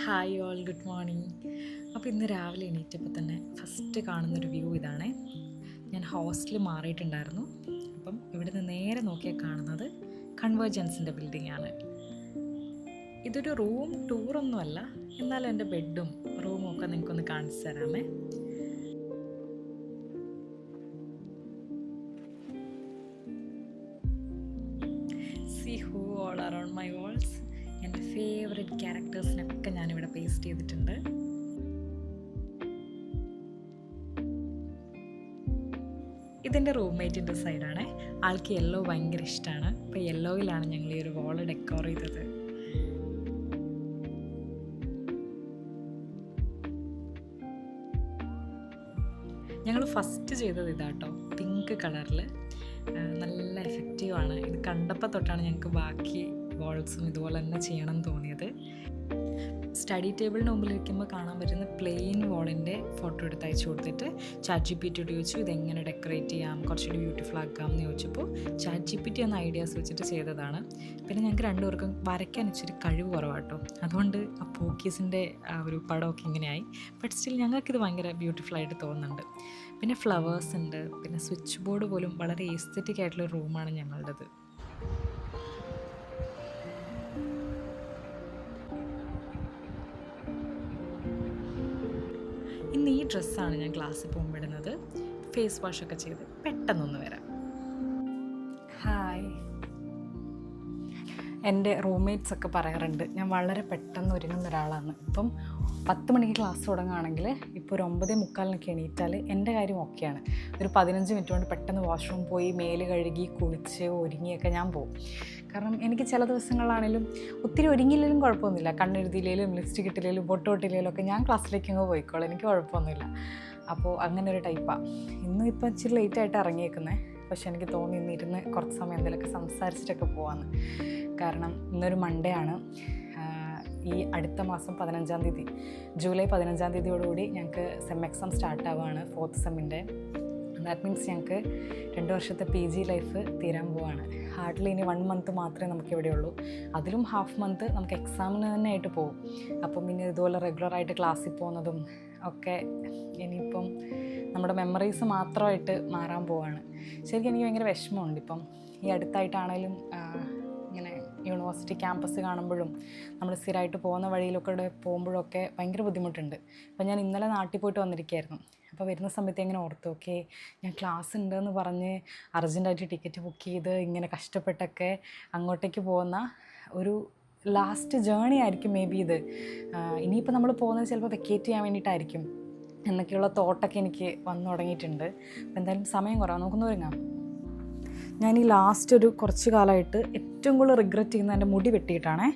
Hi all, good morning. അപ്പോൾ ഇന്ന് രാവിലെ എണീറ്റപ്പോൾ തന്നെ ഫസ്റ്റ് കാണുന്നൊരു വ്യൂ ഇതാണേ. ഞാൻ ഹോസ്റ്റലിൽ മാറിയിട്ടുണ്ടായിരുന്നു. അപ്പം ഇവിടുന്ന് നേരെ നോക്കിയാൽ കാണുന്നത് കൺവേർജൻസിൻ്റെ ബിൽഡിംഗ് ആണ്. ഇതൊരു റൂം ടൂറൊന്നുമല്ല, എന്നാലും എൻ്റെ ബെഡും റൂമും ഒക്കെ നിങ്ങൾക്കൊന്ന് കാണിച്ചു തരാമേ. See who all around my walls. എൻ്റെ ഫേവറേറ്റ് ക്യാരക്ടേഴ്സിനൊക്കെ ഞാനിവിടെ പേസ്റ്റ് ചെയ്തിട്ടുണ്ട്. ഇതെൻ്റെ റൂംമേറ്റിൻ്റെ സൈഡാണ്. ആൾക്ക് യെല്ലോ ഭയങ്കര ഇഷ്ടമാണ്. അപ്പോൾ യെല്ലോയിലാണ് ഞങ്ങൾ ഈ ഒരു വാള് ഡെക്കോർ ചെയ്തത്. ഞങ്ങൾ ഫസ്റ്റ് ചെയ്തത് ഇതാട്ടോ, പിങ്ക് കളറിൽ. നല്ല എഫക്റ്റീവാണ്. ഇത് കണ്ടപ്പോൾ തൊട്ടാണ് ഞങ്ങൾക്ക് ബാക്കി വാൾസും ഇതുപോലെ തന്നെ ചെയ്യണം എന്ന് തോന്നിയത്. സ്റ്റഡി ടേബിളിന് മുമ്പിൽ ഇരിക്കുമ്പോൾ കാണാൻ പറ്റുന്ന പ്ലെയിൻ വാളിൻ്റെ ഫോട്ടോ എടുത്ത് അയച്ചു കൊടുത്തിട്ട് ChatGPT ചോദിച്ചു ഇതെങ്ങനെ ഡെക്കറേറ്റ് ചെയ്യാം, കുറച്ചുകൂടി ബ്യൂട്ടിഫുൾ ആക്കാം എന്ന് ചോദിച്ചപ്പോൾ ChatGPT എന്ന ഐഡിയാസ് വെച്ചിട്ട് ചെയ്തതാണ്. പിന്നെ ഞങ്ങൾക്ക് രണ്ടുപേർക്കും വരയ്ക്കാൻ ഇച്ചിരി കഴിവ് കുറവാട്ടോ, അതുകൊണ്ട് ആ പോക്കീസിൻ്റെ ആ ഒരു പടമൊക്കെ ഇങ്ങനെയായി. ബട്ട് സ്റ്റിൽ ഞങ്ങൾക്കിത് ഭയങ്കര ബ്യൂട്ടിഫുള്ളായിട്ട് തോന്നുന്നുണ്ട്. പിന്നെ ഫ്ലവേഴ്സ് ഉണ്ട്, പിന്നെ സ്വിച്ച് ബോർഡ് പോലും വളരെ എസ്തെറ്റിക് ആയിട്ടുള്ള റൂമാണ് ഞങ്ങളുടേത്. ഇന്ന് ഈ ഡ്രസ്സാണ് ഞാൻ ക്ലാസ്സിൽ പോകുമ്പോൾ ഇടുന്നത്. ഫേസ് വാഷൊക്കെ ചെയ്ത് പെട്ടെന്നൊന്ന് വരാം. ഹായ്. എൻ്റെ റൂംമേറ്റ്സൊക്കെ പറയാറുണ്ട് ഞാൻ വളരെ പെട്ടെന്ന് ഒരുങ്ങുന്ന ഒരാളാണ്. ഇപ്പം 10 മണിക്ക് ക്ലാസ് തുടങ്ങുകയാണെങ്കിൽ ഇപ്പോൾ ഒരു 9:45 എണീറ്റാൽ എൻ്റെ കാര്യം ഓക്കെയാണ്. ഒരു 15 മിനിറ്റ് കൊണ്ട് പെട്ടെന്ന് വാഷ്റൂം പോയി മേല് കഴുകി കുളിച്ച് ഒരുങ്ങിയൊക്കെ ഞാൻ പോകും. കാരണം എനിക്ക് ചില ദിവസങ്ങളിലാണെങ്കിലും ഒത്തിരി ഒരുങ്ങിയില്ലെങ്കിലും കുഴപ്പമൊന്നുമില്ല. കണ്ണെഴുതിയില്ലെങ്കിലും ലിപ്സ്റ്റിക് ഇട്ടില്ലെങ്കിലും പൊട്ടോട്ടില്ലെങ്കിലും ഒക്കെ ഞാൻ ക്ലാസ്സിലേക്ക് അങ്ങ് പോയിക്കോളാം, എനിക്ക് കുഴപ്പമൊന്നുമില്ല. അപ്പോൾ അങ്ങനെ ഒരു ടൈപ്പാണ്. ഇന്നും ഇപ്പോൾ ഇച്ചിരി ലേറ്റായിട്ട് ഇറങ്ങിയേക്കുന്നത്. പക്ഷെ എനിക്ക് തോന്നി ഇന്നിരുന്ന് കുറച്ച് സമയം എന്തെങ്കിലുമൊക്കെ സംസാരിച്ചിട്ടൊക്കെ പോകാമെന്ന്. കാരണം ഇന്നൊരു മൺഡേ ആണ്. ഈ അടുത്ത മാസം 15-ാം തീയതി, ജൂലൈ 15-ാം തീയതിയോടുകൂടി ഞങ്ങൾക്ക് സെം എക്സാം സ്റ്റാർട്ട് ആവുകയാണ്, 4th സെമ്മിൻ്റെ. ദാറ്റ് മീൻസ് ഞങ്ങൾക്ക് 2 വർഷത്തെ PG ലൈഫ് തീരാൻ പോവുകയാണ്. ഹാർഡ്ലി ഇനി 1 മന്ത് മാത്രമേ നമുക്കിവിടെ ഉള്ളൂ. അതിലും ഹാഫ് മന്ത് നമുക്ക് എക്സാമിന് തന്നെ ആയിട്ട് പോകും. അപ്പം പിന്നെ ഇതുപോലെ റെഗുലറായിട്ട് ക്ലാസ്സിൽ പോകുന്നതും ഒക്കെ ഇനിയിപ്പം നമ്മുടെ മെമ്മറീസ് മാത്രമായിട്ട് മാറാൻ പോവാണ്. ശരിക്കും എനിക്ക് ഭയങ്കര വിഷമമുണ്ട്. ഇപ്പം ഈ അടുത്തായിട്ടാണേലും ഇങ്ങനെ യൂണിവേഴ്സിറ്റി ക്യാമ്പസ് കാണുമ്പോഴും നമ്മൾ സ്ഥിരമായിട്ട് പോകുന്ന വഴിയിലൊക്കെ പോകുമ്പോഴൊക്കെ ഭയങ്കര ബുദ്ധിമുട്ടുണ്ട്. അപ്പം ഞാൻ ഇന്നലെ നാട്ടിൽ പോയിട്ട് വന്നിരിക്കുകയായിരുന്നു. അപ്പോൾ വരുന്ന സമയത്ത് എങ്ങനെ ഓർത്തു, ഓക്കെ ഞാൻ ക്ലാസ് ഉണ്ടെന്ന് പറഞ്ഞ് അർജൻറ്റായിട്ട് ടിക്കറ്റ് ബുക്ക് ചെയ്ത് ഇങ്ങനെ കഷ്ടപ്പെട്ടൊക്കെ അങ്ങോട്ടേക്ക് പോകുന്ന ഒരു ലാസ്റ്റ് ജേണി ആയിരിക്കും മേ ബി ഇത്. ഇനിയിപ്പോൾ നമ്മൾ പോകുന്നത് ചിലപ്പോൾ വെക്കേറ്റ് ചെയ്യാൻ വേണ്ടിയിട്ടായിരിക്കും എന്നൊക്കെയുള്ള തോട്ടൊക്കെ എനിക്ക് വന്നു തുടങ്ങിയിട്ടുണ്ട്. അപ്പോൾ എന്തായാലും സമയം കുറവാണ്, നമുക്കൊന്ന് ഒരുങ്ങാം. ഞാൻ ഈ ലാസ്റ്റ് ഒരു കുറച്ച് കാലമായിട്ട് ഏറ്റവും കൂടുതൽ റിഗ്രറ്റ് ചെയ്യുന്നത് എൻ്റെ മുടി വെട്ടിയിട്ടാണേ.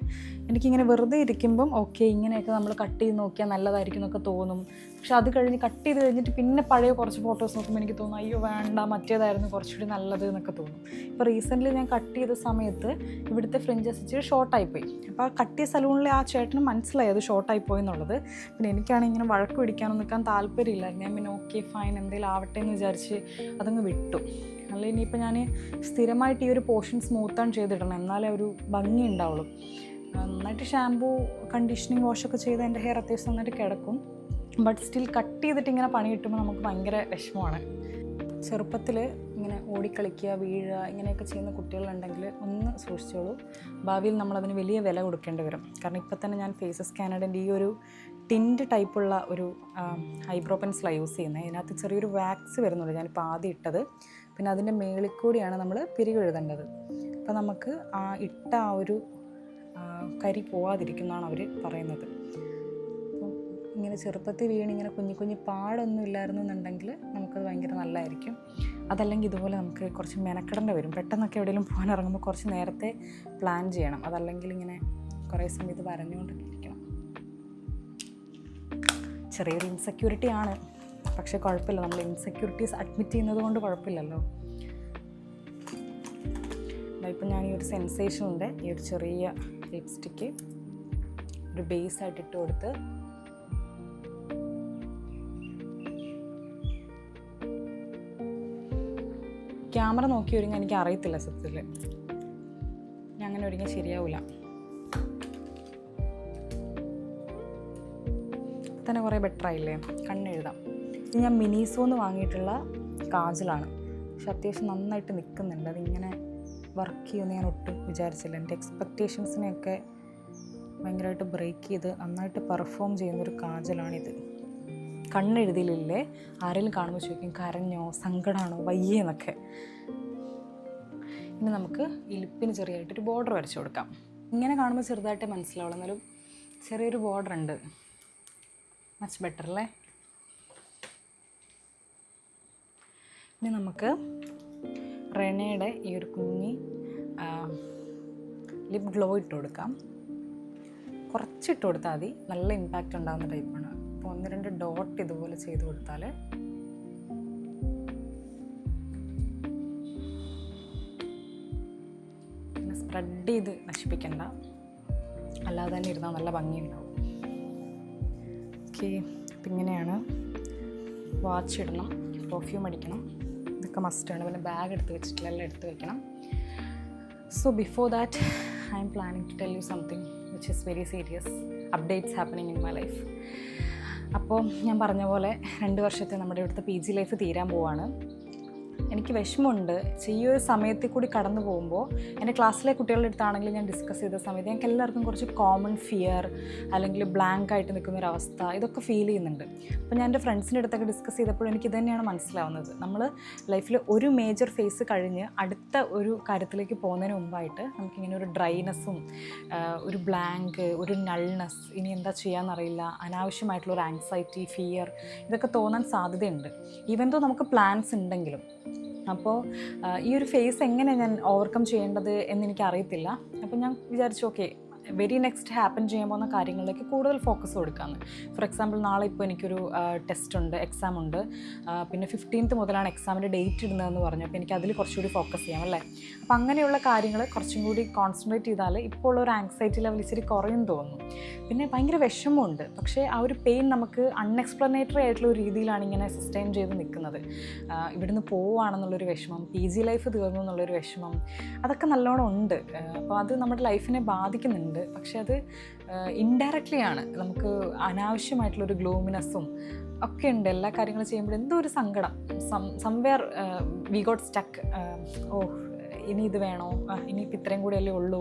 എനിക്കിങ്ങനെ വെറുതെ ഇരിക്കുമ്പം ഓക്കെ ഇങ്ങനെയൊക്കെ നമ്മൾ കട്ട് ചെയ്ത് നോക്കിയാൽ നല്ലതായിരിക്കും എന്നൊക്കെ തോന്നും. പക്ഷെ അത് കഴിഞ്ഞ് കട്ട് ചെയ്ത് കഴിഞ്ഞിട്ട് പിന്നെ പഴയ കുറച്ച് ഫോട്ടോസ് നോക്കുമ്പോൾ എനിക്ക് തോന്നും അയ്യോ വേണ്ട മറ്റേതായിരുന്നു കുറച്ചുകൂടി നല്ലത് എന്നൊക്കെ തോന്നും. ഇപ്പോൾ റീസെൻ്റ്ലി ഞാൻ കട്ട് ചെയ്ത സമയത്ത് ഇവിടുത്തെ ഫ്രിഞ്ചസ് ഇച്ചിരി ഷോർട്ടായിപ്പോയി. അപ്പോൾ ആ കട്ട് ചെയ്ത സലൂണിലെ ആ ചേട്ടന് മനസ്സിലായി അത് ഷോർട്ടായിപ്പോയി എന്നുള്ളത്. പിന്നെ എനിക്കാണെങ്കിൽ ഇങ്ങനെ വഴക്ക് പിടിക്കാനൊന്നും നിൽക്കാൻ താല്പര്യമില്ലായിരുന്നു. ഞാൻ പിന്നെ ഓക്കെ ഫൈൻ എന്തെങ്കിലും ആവട്ടെ എന്ന് വിചാരിച്ച് അതങ്ങ് വിട്ടു. അല്ല ഇനിയിപ്പോൾ ഞാൻ സ്ഥിരമായിട്ട് ഈ ഒരു പോർഷൻ സ്മൂത്താണ് ചെയ്തിടണം, എന്നാലേ ഒരു ഭംഗി ഉണ്ടാവുള്ളൂ. നന്നായിട്ട് ഷാമ്പൂ കണ്ടീഷനിങ് വാഷൊക്കെ ചെയ്ത് എൻ്റെ ഹെയർ അത്യാവശ്യം നന്നായിട്ട് കിടക്കും. ബട്ട് സ്റ്റിൽ കട്ട് ചെയ്തിട്ട് ഇങ്ങനെ പണി കിട്ടുമ്പോൾ നമുക്ക് ഭയങ്കര വിഷമമാണ്. ചെറുപ്പത്തിൽ ഇങ്ങനെ ഓടിക്കളിക്കുക വീഴുക ഇങ്ങനെയൊക്കെ ചെയ്യുന്ന കുട്ടികളുണ്ടെങ്കിൽ ഒന്ന് സൂക്ഷിച്ചോളൂ. ഭാവിയിൽ നമ്മളതിന് വലിയ വില കൊടുക്കേണ്ടി വരും. കാരണം ഇപ്പോൾ തന്നെ ഞാൻ ഫേസസ് കാനഡൻ്റെ ഈ ഒരു ടിൻറ്റ് ടൈപ്പുള്ള ഒരു ഐബ്രോ പെൻസിലാണ് യൂസ് ചെയ്യുന്നത്. ഇതിനകത്ത് ചെറിയൊരു വാക്സ് വരുന്നുണ്ട്, ഞാനിപ്പോൾ ആദ്യം ഇട്ടത്. പിന്നെ അതിൻ്റെ മേളിൽ കൂടിയാണ് നമ്മൾ പിരികെഴുതേണ്ടത്. അപ്പോൾ നമുക്ക് ആ ഇട്ട ആ ഒരു കരി പോവാതിരിക്കുന്നതാണ് അവർ പറയുന്നത്. അപ്പം ഇങ്ങനെ ചെറുപ്പത്തിൽ വീണിങ്ങനെ കുഞ്ഞു കുഞ്ഞു പാടൊന്നും ഇല്ലായിരുന്നു എന്നുണ്ടെങ്കിൽ നമുക്കത് ഭയങ്കര നല്ലതായിരിക്കും. അതല്ലെങ്കിൽ ഇതുപോലെ നമുക്ക് കുറച്ച് മെനക്കെടേണ്ടി വരും. പെട്ടെന്നൊക്കെ എവിടെയെങ്കിലും പോകാൻ ഇറങ്ങുമ്പോൾ കുറച്ച് നേരത്തെ പ്ലാൻ ചെയ്യണം. അതല്ലെങ്കിൽ ഇങ്ങനെ കുറേ സമയത്ത് വരഞ്ഞുകൊണ്ടൊക്കെ ഇരിക്കണം. ചെറിയൊരു ഇൻസെക്യൂരിറ്റി ആണ്, പക്ഷേ കുഴപ്പമില്ല. നമ്മൾ ഇൻസെക്യൂരിറ്റീസ് അഡ്മിറ്റ് ചെയ്യുന്നത് കൊണ്ട് കുഴപ്പമില്ലല്ലോ. ഇപ്പം ഞാൻ ഈ ഒരു സെൻസേഷനിൻ്റെ ഈ ഒരു ചെറിയ ലിപ്സ്റ്റിക്ക് ഒരു ബേസായിട്ട് ഇട്ട് കൊടുത്ത് ക്യാമറ നോക്കി ഒരുങ്ങാൻ എനിക്ക് അറിയത്തില്ല സത്യത്തിൽ. ഞാൻ അങ്ങനെ ഒരുങ്ങാൻ ശരിയാവില്ല. തന്നെ കുറേ ബെറ്റർ ആയില്ലേ? കണ്ണെഴുതാം. ഇത് ഞാൻ മിനീസോന്ന് വാങ്ങിയിട്ടുള്ള കാജലാണ്. പക്ഷെ അത്യാവശ്യം നന്നായിട്ട് നിൽക്കുന്നുണ്ട്. അതിങ്ങനെ വർക്ക് ചെയ്യുമെന്ന് ഞാൻ ഒട്ടും വിചാരിച്ചില്ല. എൻ്റെ എക്സ്പെക്റ്റേഷൻസിനെയൊക്കെ ഭയങ്കരമായിട്ട് ബ്രേക്ക് ചെയ്ത് നന്നായിട്ട് പെർഫോം ചെയ്യുന്നൊരു കാജലാണിത്. കണ്ണെഴുതിയില്ലേ ആരെങ്കിലും കാണുമ്പോൾ ചോദിക്കും കരഞ്ഞോ, സങ്കടമാണോ, വയ്യേന്നൊക്കെ. ഇനി നമുക്ക് ഈ ലിപ്പിന് ചെറിയായിട്ടൊരു ബോർഡർ വരച്ചു കൊടുക്കാം. ഇങ്ങനെ കാണുമ്പോൾ ചെറുതായിട്ട് മനസ്സിലാവുള്ളൂ, എന്നാലും ചെറിയൊരു ബോർഡർ ഉണ്ട്. മച്ച് ബെറ്റർ അല്ലേ? ഇനി നമുക്ക് റെനയുടെ ഈ ഒരു കുഞ്ഞി ലിപ് ഗ്ലോ ഇട്ട് കൊടുക്കാം. കുറച്ചിട്ട് കൊടുത്താൽ മതി, നല്ല ഇമ്പാക്റ്റ് ഉണ്ടാകുന്ന ടൈപ്പാണ്. അപ്പോൾ 1-2 ഡോട്ട് ഇതുപോലെ ചെയ്ത് കൊടുത്താൽ സ്പ്രെഡ് ചെയ്ത് നശിപ്പിക്കണ്ട, അല്ലാതെ തന്നെ ഇരുന്നാൽ നല്ല ഭംഗിയുണ്ടാവും. ഓക്കെ, അപ്പം ഇങ്ങനെയാണ്. വാച്ച് ഇടണം, പെർഫ്യൂം അടിക്കണം, ഇതൊക്കെ മസ്റ്റാണ്. പിന്നെ ബാഗ് എടുത്ത് വെച്ചിട്ടില്ല, എല്ലാം എടുത്ത് വെക്കണം. So before that I am planning to tell you something which is very serious updates happening in my life. അപ്പോൾ ഞാൻ പറഞ്ഞ പോലെ 2 വർഷത്തെ നമ്മുടെ ഇവിടുത്തെ PG ലൈഫ് തീരാൻ പോവാണ്. എനിക്ക് വിഷമമുണ്ട്. ഈ ഒരു സമയത്തിൽ കൂടി കടന്നു പോകുമ്പോൾ എൻ്റെ ക്ലാസ്സിലെ കുട്ടികളുടെ അടുത്താണെങ്കിലും ഞാൻ ഡിസ്കസ് ചെയ്ത സമയത്ത് ഞങ്ങൾക്ക് എല്ലാവർക്കും കുറച്ച് കോമൺ ഫിയർ അല്ലെങ്കിൽ ബ്ലാങ്ക് ആയിട്ട് നിൽക്കുന്നൊരവസ്ഥ ഇതൊക്കെ ഫീൽ ചെയ്യുന്നുണ്ട്. അപ്പോൾ ഞാൻ എൻ്റെ ഫ്രണ്ട്സിൻ്റെ അടുത്തൊക്കെ ഡിസ്കസ് ചെയ്തപ്പോൾ എനിക്ക് ഇതുതന്നെയാണ് മനസ്സിലാവുന്നത്. നമ്മൾ ലൈഫിൽ ഒരു മേജർ ഫേസ് കഴിഞ്ഞ് അടുത്ത ഒരു കാര്യത്തിലേക്ക് പോകുന്നതിന് മുമ്പായിട്ട് നമുക്കിങ്ങനെ ഒരു ഡ്രൈനെസ്സും ഒരു ബ്ലാങ്ക്, ഒരു നൾനെസ്, ഇനി എന്താ ചെയ്യാമെന്നറിയില്ല, അനാവശ്യമായിട്ടുള്ള ഒരു ആങ്സൈറ്റി, ഫിയർ ഇതൊക്കെ തോന്നാൻ സാധ്യതയുണ്ട്. ഈവൻ ദോ നമുക്ക് പ്ലാൻസ് ഉണ്ടെങ്കിലും. അപ്പോൾ ഈ ഒരു ഫേസ് എങ്ങനെ ഞാൻ ഓവർകം ചെയ്യേണ്ടത് എന്നെനിക്ക് അറിയത്തില്ല. അപ്പോൾ ഞാൻ വിചാരിച്ചു ഓക്കെ, വെരി നെക്സ്റ്റ് ഹാപ്പൻ ചെയ്യാൻ പോകുന്ന കാര്യങ്ങളിലേക്ക് കൂടുതൽ ഫോക്കസ് കൊടുക്കാമെന്ന്. ഫോർ എക്സാമ്പിൾ നാളെ ഇപ്പോൾ എനിക്കൊരു ടെസ്റ്റ് ഉണ്ട്, എക്സാം ഉണ്ട്. പിന്നെ 15th മുതലാണ് എക്സാമിൻ്റെ ഡേറ്റ് ഇടുന്നതെന്ന് പറഞ്ഞു. അപ്പോൾ എനിക്ക് അതിൽ കുറച്ചുകൂടി ഫോക്കസ് ചെയ്യാം അല്ലേ. അപ്പോൾ അങ്ങനെയുള്ള കാര്യങ്ങൾ കുറച്ചും കൂടി കോൺസെൻട്രേറ്റ് ചെയ്താൽ ഇപ്പോൾ ഉള്ള ഒരു ആങ്സൈറ്റി ലെവൽ ഇച്ചിരി കുറയും തോന്നുന്നു. പിന്നെ ഭയങ്കര വിഷമമുണ്ട്, പക്ഷേ ആ ഒരു പെയിൻ നമുക്ക് അൺഎക്സ്പ്ലനേറ്ററി ആയിട്ടുള്ള ഒരു രീതിയിലാണ് ഇങ്ങനെ സസ്റ്റെയിൻ ചെയ്ത് നിൽക്കുന്നത്. ഇവിടുന്ന് പോവുകയാണെന്നുള്ളൊരു വിഷമം, PG ലൈഫ് തീർന്നു എന്നുള്ളൊരു വിഷമം, അതൊക്കെ നല്ലോണം ഉണ്ട്. അപ്പോൾ അത് നമ്മുടെ ലൈഫിനെ ബാധിക്കുന്നുണ്ട്. പക്ഷെ അത് ഇൻഡയറക്റ്റ്ലി ആണ്. നമുക്ക് അനാവശ്യമായിട്ടുള്ളൊരു ഗ്ലൂമിനെസ്സും ഒക്കെ ഉണ്ട്. എല്ലാ കാര്യങ്ങളും ചെയ്യുമ്പോൾ എന്തോ ഒരു സങ്കടം, സംവെയർ വി ഗോട്ട് സ്റ്റക്ക്. ഇനി ഇത് വേണോ, ഇനിയിപ്പോൾ ഇത്രയും കൂടെയല്ലേ ഉള്ളൂ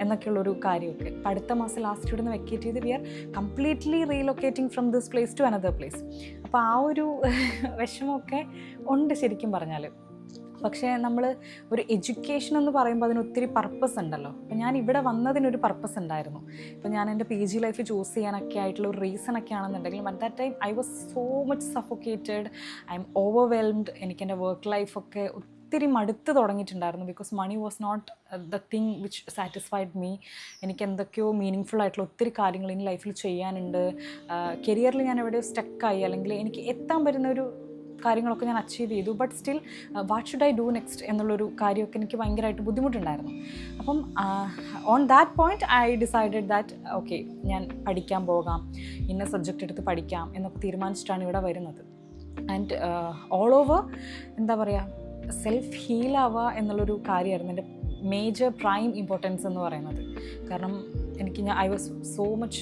എന്നൊക്കെയുള്ളൊരു കാര്യമൊക്കെ. ഇപ്പോൾ അടുത്ത മാസം ലാസ്റ്റ് ഇവിടുന്ന് വെക്കേറ്റ് ചെയ്ത് we are completely relocating from this place to another place. അപ്പോൾ ആ ഒരു വിഷമമൊക്കെ ഉണ്ട് ശരിക്കും പറഞ്ഞാൽ. പക്ഷേ നമ്മൾ ഒരു എഡ്യൂക്കേഷൻ എന്ന് പറയുമ്പോൾ അതിന് ഒത്തിരി പർപ്പസ് ഉണ്ടല്ലോ. അപ്പോൾ ഞാൻ ഇവിടെ വന്നതിനൊരു പർപ്പസ് ഉണ്ടായിരുന്നു. ഇപ്പോൾ ഞാൻ എൻ്റെ PG ലൈഫ് ചൂസ് ചെയ്യാനൊക്കെ ആയിട്ടുള്ള ഒരു റീസണൊക്കെ ആണെന്നുണ്ടെങ്കിലും at that time I was so much suffocated, I'm overwhelmed. എനിക്കെൻ്റെ വർക്ക് ലൈഫൊക്കെ ഒത്തിരി മടുത്ത് തുടങ്ങിയിട്ടുണ്ടായിരുന്നു. Because money was not the thing which satisfied me. എനിക്ക് എന്തൊക്കെയോ മീനിങ് ഫുൾ ആയിട്ടുള്ള ഒത്തിരി കാര്യങ്ങൾ ഇനി ലൈഫിൽ ചെയ്യാനുണ്ട്. കരിയറിൽ ഞാൻ എവിടെയോ സ്റ്റക്കായി, അല്ലെങ്കിൽ എനിക്ക് എത്താൻ പറ്റുന്ന ഒരു കാര്യങ്ങളൊക്കെ ഞാൻ അച്ചീവ് ചെയ്തു. But still what should I do next എന്നുള്ളൊരു കാര്യമൊക്കെ എനിക്ക് ഭയങ്കരമായിട്ട് ബുദ്ധിമുട്ടുണ്ടായിരുന്നു. അപ്പം on that point I decided that okay, ഞാൻ പഠിക്കാൻ പോകാം, ഇന്ന സബ്ജക്റ്റ് എടുത്ത് പഠിക്കാം എന്നൊക്കെ തീരുമാനിച്ചിട്ടാണ് ഇവിടെ വരുന്നത്. ആൻഡ് ഓൾ ഓവർ എന്താ പറയുക, സെൽഫ് ഹീലാവുക എന്നുള്ളൊരു കാര്യമായിരുന്നു എൻ്റെ മേജർ പ്രൈം ഇമ്പോർട്ടൻസ് എന്ന് പറയുന്നത്. കാരണം I was so much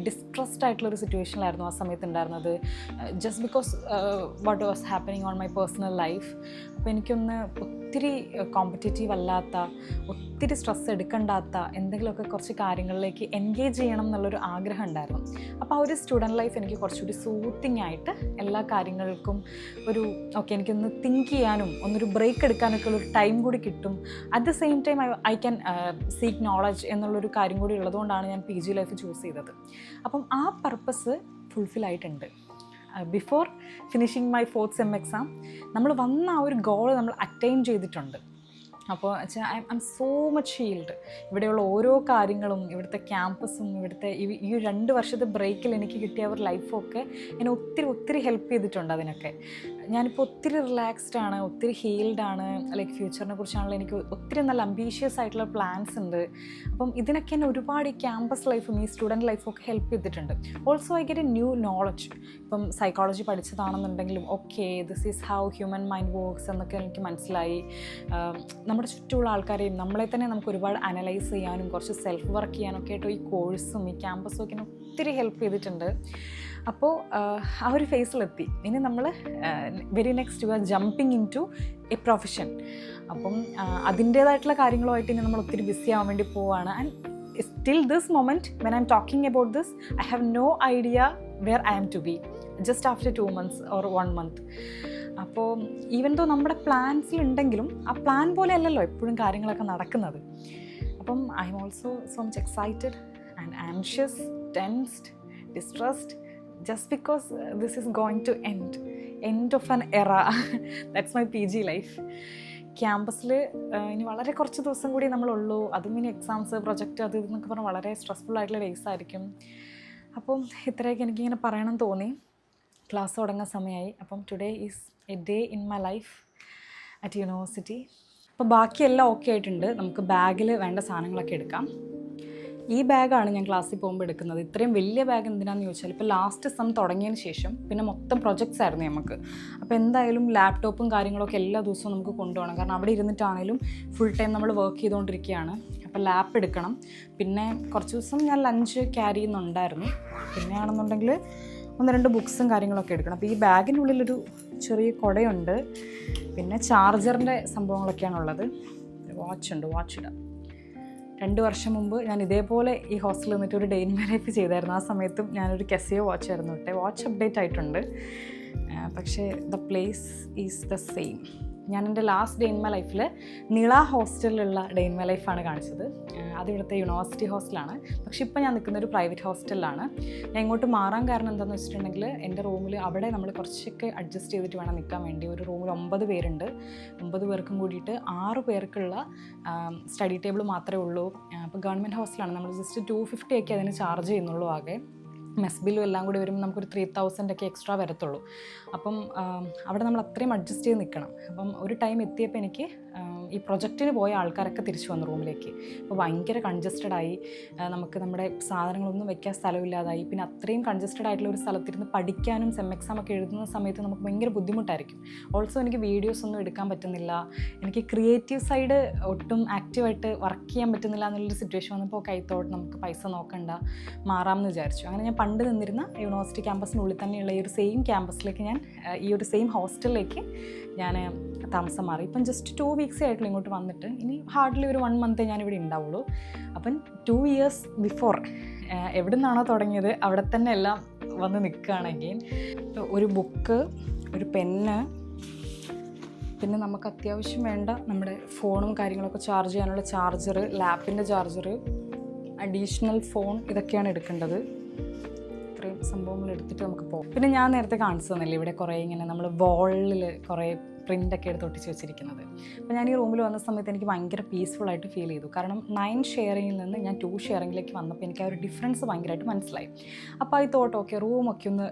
distressed ആയിട്ടുള്ളൊരു സിറ്റുവേഷനിലായിരുന്നു ആ സമയത്ത് ഉണ്ടായിരുന്നത്. Just because what was happening on my personal life. അപ്പോൾ എനിക്കൊന്ന് ഒത്തിരി കോമ്പറ്റേറ്റീവ് അല്ലാത്ത, ഒത്തിരി സ്ട്രെസ് എടുക്കണ്ടാത്ത എന്തെങ്കിലുമൊക്കെ കുറച്ച് കാര്യങ്ങളിലേക്ക് എൻഗേജ് ചെയ്യണം എന്നുള്ളൊരു ആഗ്രഹം ഉണ്ടായിരുന്നു. അപ്പോൾ ആ ഒരു സ്റ്റുഡൻറ്റ് ലൈഫ് എനിക്ക് കുറച്ചുകൂടി സൂത്തിങ് ആയിട്ട് എല്ലാ കാര്യങ്ങൾക്കും ഒരു ഓക്കെ, എനിക്കൊന്ന് തിങ്ക് ചെയ്യാനും ഒന്നൊരു ബ്രേക്ക് എടുക്കാനൊക്കെ ഉള്ളൊരു ടൈം കൂടി കിട്ടും. At the same time I can seek knowledge എന്നുള്ളൊരു കാര്യം കൂടി ഉള്ളതുകൊണ്ടാണ് ഞാൻ PG ലൈഫ് ചൂസ് ചെയ്തത്. അപ്പം ആ പർപ്പസ് ഫുൾഫിൽ ആയിട്ടുണ്ട്. Before finishing my 4th sem exam നമ്മൾ വന്ന ആ ഒരു ഗോൾ നമ്മൾ അറ്റൈൻ ചെയ്തിട്ടുണ്ട്. അപ്പോൾ വെച്ചാൽ I M so much healed. ഇവിടെയുള്ള ഓരോ കാര്യങ്ങളും, ഇവിടുത്തെ ക്യാമ്പസും, ഇവിടുത്തെ ഈ 2 വർഷത്തെ ബ്രേക്കിൽ എനിക്ക് കിട്ടിയ ഒരു ലൈഫൊക്കെ എന്നെ ഒത്തിരി ഒത്തിരി ഹെൽപ്പ് ചെയ്തിട്ടുണ്ട്. അതിനൊക്കെ ഞാനിപ്പോൾ ഒത്തിരി റിലാക്സ്ഡ് ആണ്, ഒത്തിരി ഹീൽഡാണ്. ലൈക്ക് ഫ്യൂച്ചറിനെ കുറിച്ചാണല്ലോ എനിക്ക് ഒത്തിരി നല്ല അംബീഷ്യസ് ആയിട്ടുള്ള പ്ലാൻസ് ഉണ്ട്. അപ്പം ഇതിനൊക്കെ എന്നെ ഒരുപാട് ഈ ക്യാമ്പസ് ലൈഫും ഈ സ്റ്റുഡൻറ്റ് ലൈഫും ഒക്കെ ഹെൽപ്പ് ചെയ്തിട്ടുണ്ട്. Also I get a new knowledge. ഇപ്പം സൈക്കോളജി പഠിച്ചതാണെന്നുണ്ടെങ്കിലും okay, this is how human mind works എന്നൊക്കെ എനിക്ക് മനസ്സിലായി. നമ്മുടെ ചുറ്റുമുള്ള ആൾക്കാരെയും നമ്മളെ തന്നെ നമുക്ക് ഒരുപാട് അനലൈസ് ചെയ്യാനും കുറച്ച് സെൽഫ് വർക്ക് ചെയ്യാനൊക്കെ ആയിട്ട് ഈ കോഴ്സും ഈ ക്യാമ്പസും ഒക്കെ ഒത്തിരി ഹെൽപ്പ് ചെയ്തിട്ടുണ്ട്. അപ്പോൾ ആ ഒരു ഫേസിലെത്തി. ഇനി നമ്മൾ very next you are jumping into a profession. അപ്പം അതിൻ്റേതായിട്ടുള്ള കാര്യങ്ങളുമായിട്ട് ഇനി നമ്മൾ ഒത്തിരി ബിസി ആവാൻ വേണ്ടി പോവുകയാണ്. And still this moment when I'm talking about this, I have no idea where I am to be just after 2 months or 1 month. അപ്പോൾ ഈവൻ ദോ നമ്മുടെ പ്ലാൻസിലുണ്ടെങ്കിലും ആ പ്ലാൻ പോലെ അല്ലല്ലോ എപ്പോഴും കാര്യങ്ങളൊക്കെ നടക്കുന്നത്. അപ്പം I am also so much excited and anxious, tensed, distressed just because this is going to end of an era. That's my PG life. ക്യാമ്പസിൽ ഇനി വളരെ കുറച്ച് ദിവസം കൂടി നമ്മളുള്ളൂ. അതും ഇനി എക്സാംസ്, പ്രൊജക്റ്റ്, അത് ഇതെന്നൊക്കെ പറഞ്ഞാൽ വളരെ സ്ട്രെസ്ഫുൾ ആയിട്ടുള്ള ഡേയ്സ് ആയിരിക്കും. അപ്പം ഇത്രയൊക്കെ എനിക്കിങ്ങനെ പറയണം തോന്നി. ക്ലാസ് തുടങ്ങുന്ന സമയമായി. അപ്പം today is A day in my life at university. അപ്പോൾ ബാക്കിയെല്ലാം ഓക്കെ ആയിട്ടുണ്ട്. നമുക്ക് ബാഗിൽ വേണ്ട സാധനങ്ങളൊക്കെ എടുക്കാം. ഈ ബാഗാണ് ഞാൻ ക്ലാസ്സിൽ പോകുമ്പോൾ എടുക്കുന്നത്. ഇത്രയും വലിയ ബാഗ് എന്തിനാണെന്ന് ചോദിച്ചാൽ ഇപ്പോൾ ലാസ്റ്റ് സം തുടങ്ങിയതിന് ശേഷം പിന്നെ മൊത്തം പ്രൊജക്ട്സ് ആയിരുന്നു നമുക്ക്. അപ്പോൾ എന്തായാലും ലാപ്ടോപ്പും കാര്യങ്ങളൊക്കെ എല്ലാ ദിവസവും നമുക്ക് കൊണ്ടുപോകണം. കാരണം അവിടെ ഇരുന്നിട്ടാണെങ്കിലും ഫുൾ ടൈം നമ്മൾ വർക്ക് ചെയ്തുകൊണ്ടിരിക്കുകയാണ്. അപ്പോൾ ലാപ്പ് എടുക്കണം. പിന്നെ കുറച്ച് ദിവസം ഞാൻ ലഞ്ച് ക്യാരി ചെയ്യുന്നുണ്ടായിരുന്നു. പിന്നെ ആണെന്നുണ്ടെങ്കിൽ 1-2 ബുക്സും കാര്യങ്ങളൊക്കെ എടുക്കണം. അപ്പോൾ ഈ ബാഗിനുള്ളിലൊരു ചെറിയ കുടയുണ്ട്. പിന്നെ ചാർജറിൻ്റെ സംഭവങ്ങളൊക്കെയാണുള്ളത്. വാച്ചുണ്ട്, വാച്ച് ഇടാം. 2 വർഷം മുമ്പ് ഞാൻ ഇതേപോലെ ഈ ഹോസ്റ്റലിൽ നിന്നിട്ട് ഒരു ഡേ ഇൻ മൈ ലൈഫ് ചെയ്തായിരുന്നു. ആ സമയത്തും ഞാനൊരു കെസിയോ വാച്ചായിരുന്നു ഇട്ടെ. വാച്ച് അപ്ഡേറ്റ് ആയിട്ടുണ്ട്. പക്ഷേ the place is the same. ഞാൻ എൻ്റെ ലാസ്റ്റ് ഡേ ഇൻ മൈ ലൈഫിൽ നിള ഹോസ്റ്റലിലുള്ള ഡേ ഇൻ മൈ ലൈഫാണ് കാണിച്ചത്. അതിവിടുത്തെ യൂണിവേഴ്സിറ്റി ഹോസ്റ്റലാണ്. പക്ഷേ ഇപ്പോൾ ഞാൻ നിൽക്കുന്ന ഒരു പ്രൈവറ്റ് ഹോസ്റ്റലിലാണ്. ഞാൻ ഇങ്ങോട്ട് മാറാൻ കാരണം എന്താണെന്ന് വെച്ചിട്ടുണ്ടെങ്കിൽ എൻ്റെ റൂമിൽ അവിടെ നമ്മൾ കുറച്ചൊക്കെ അഡ്ജസ്റ്റ് ചെയ്തിട്ട് വേണം നിൽക്കാൻ വേണ്ടി. ഒരു റൂമിൽ 9 പേരുണ്ട്. 9 പേർക്കും കൂടിയിട്ട് 6 പേർക്കുള്ള സ്റ്റഡി ടേബിൾ മാത്രമേ ഉള്ളൂ. അപ്പോൾ ഗവൺമെൻറ് ഹോസ്റ്റലാണ്. നമ്മൾ ജസ്റ്റ് 250 ഒക്കെ അതിന് ചാർജ് ചെയ്യുന്നുള്ളൂ ആകെ. മെസ് ബില്ലും എല്ലാം കൂടി വരുമ്പോൾ നമുക്കൊരു 3000 ഒക്കെ എക്സ്ട്രാ വരത്തുള്ളൂ. അപ്പം അവിടെ നമ്മൾ അത്രയും അഡ്ജസ്റ്റ് ചെയ്ത് നിൽക്കണം. അപ്പം ഒരു ടൈം എത്തിയപ്പോൾ എനിക്ക് ഈ പ്രൊജക്റ്റിന് പോയ ആൾക്കാരൊക്കെ തിരിച്ചു വന്നു റൂമിലേക്ക്. അപ്പോൾ ഭയങ്കര കൺജസ്റ്റഡായി. നമുക്ക് നമ്മുടെ സാധനങ്ങളൊന്നും വെക്കാൻ സ്ഥലമില്ലാതായി. പിന്നെ അത്രയും കൺജസ്റ്റഡ് ആയിട്ടുള്ള ഒരു സ്ഥലത്തിരുന്ന് പഠിക്കാനും സെം എക്സാം ഒക്കെ എഴുതുന്ന സമയത്ത് നമുക്ക് ഭയങ്കര ബുദ്ധിമുട്ടായിരിക്കും. ഓൾസോ എനിക്ക് വീഡിയോസ് ഒന്നും എടുക്കാൻ പറ്റുന്നില്ല. എനിക്ക് ക്രിയേറ്റീവ് സൈഡ് ഒട്ടും ആക്റ്റീവായിട്ട് വർക്ക് ചെയ്യാൻ പറ്റുന്നില്ല എന്നുള്ളൊരു സിറ്റുവേഷൻ വന്നപ്പോൾ കൈത്തോട്ട് നമുക്ക് പൈസ നോക്കണ്ട, മാറാമെന്ന് വിചാരിച്ചു. അങ്ങനെ ഞാൻ പണ്ട് നിന്നിരുന്ന യൂണിവേഴ്സിറ്റി ക്യാമ്പസിനുള്ളിൽ തന്നെയുള്ള ഈ ഒരു സെയിം ക്യാമ്പസിലേക്ക് ഈ ഒരു സെയിം ഹോസ്റ്റലിലേക്ക് ഞാൻ താമസം മാറി. ഇപ്പം ജസ്റ്റ് 2 വീക്സേ ആയിട്ടുള്ളൂ ഇങ്ങോട്ട് വന്നിട്ട്. ഇനി ഹാർഡ്ലി ഒരു 1 മന്തേ ഞാനിവിടെ ഉണ്ടാവുള്ളൂ. അപ്പം 2 ഇയേഴ്സ് ബിഫോർ എവിടെ നിന്നാണോ തുടങ്ങിയത് അവിടെ തന്നെ എല്ലാം വന്ന് നിൽക്കുകയാണെങ്കിൽ ഒരു ബുക്ക്, ഒരു പെന്ന്, പിന്നെ നമുക്ക് അത്യാവശ്യം വേണ്ട നമ്മുടെ ഫോണും കാര്യങ്ങളൊക്കെ ചാർജ് ചെയ്യാനുള്ള ചാർജർ, ലാപ്പിൻ്റെ ചാർജർ, അഡീഷണൽ ഫോൺ, ഇതൊക്കെയാണ് എടുക്കേണ്ടത്. ഇത്രയും സംഭവങ്ങൾ എടുത്തിട്ട് നമുക്ക് പോകും. പിന്നെ ഞാൻ നേരത്തെ കാണിച്ചു തന്നില്ലേ ഇവിടെ കുറേ ഇങ്ങനെ നമ്മൾ വോളിൽ കുറേ പ്രിൻ്റൊക്കെ എടുത്ത് ഒട്ടിച്ച് വെച്ചിരിക്കുന്നത്. അപ്പോൾ ഞാൻ ഈ റൂമിൽ വന്ന സമയത്ത് എനിക്ക് ഭയങ്കര പീസ്ഫുള്ളായിട്ട് ഫീൽ ചെയ്തു. കാരണം 9 ഷെയറിങ്ങിൽ നിന്ന് ഞാൻ 2 ഷെയറിങ്ങിലേക്ക് വന്നപ്പോൾ എനിക്ക് ആ ഒരു ഡിഫറൻസ് ഭയങ്കരമായിട്ട് മനസ്സിലായി. അപ്പോൾ ഈ തോട്ട് ഓക്കെ റൂമൊക്കെ ഒന്ന്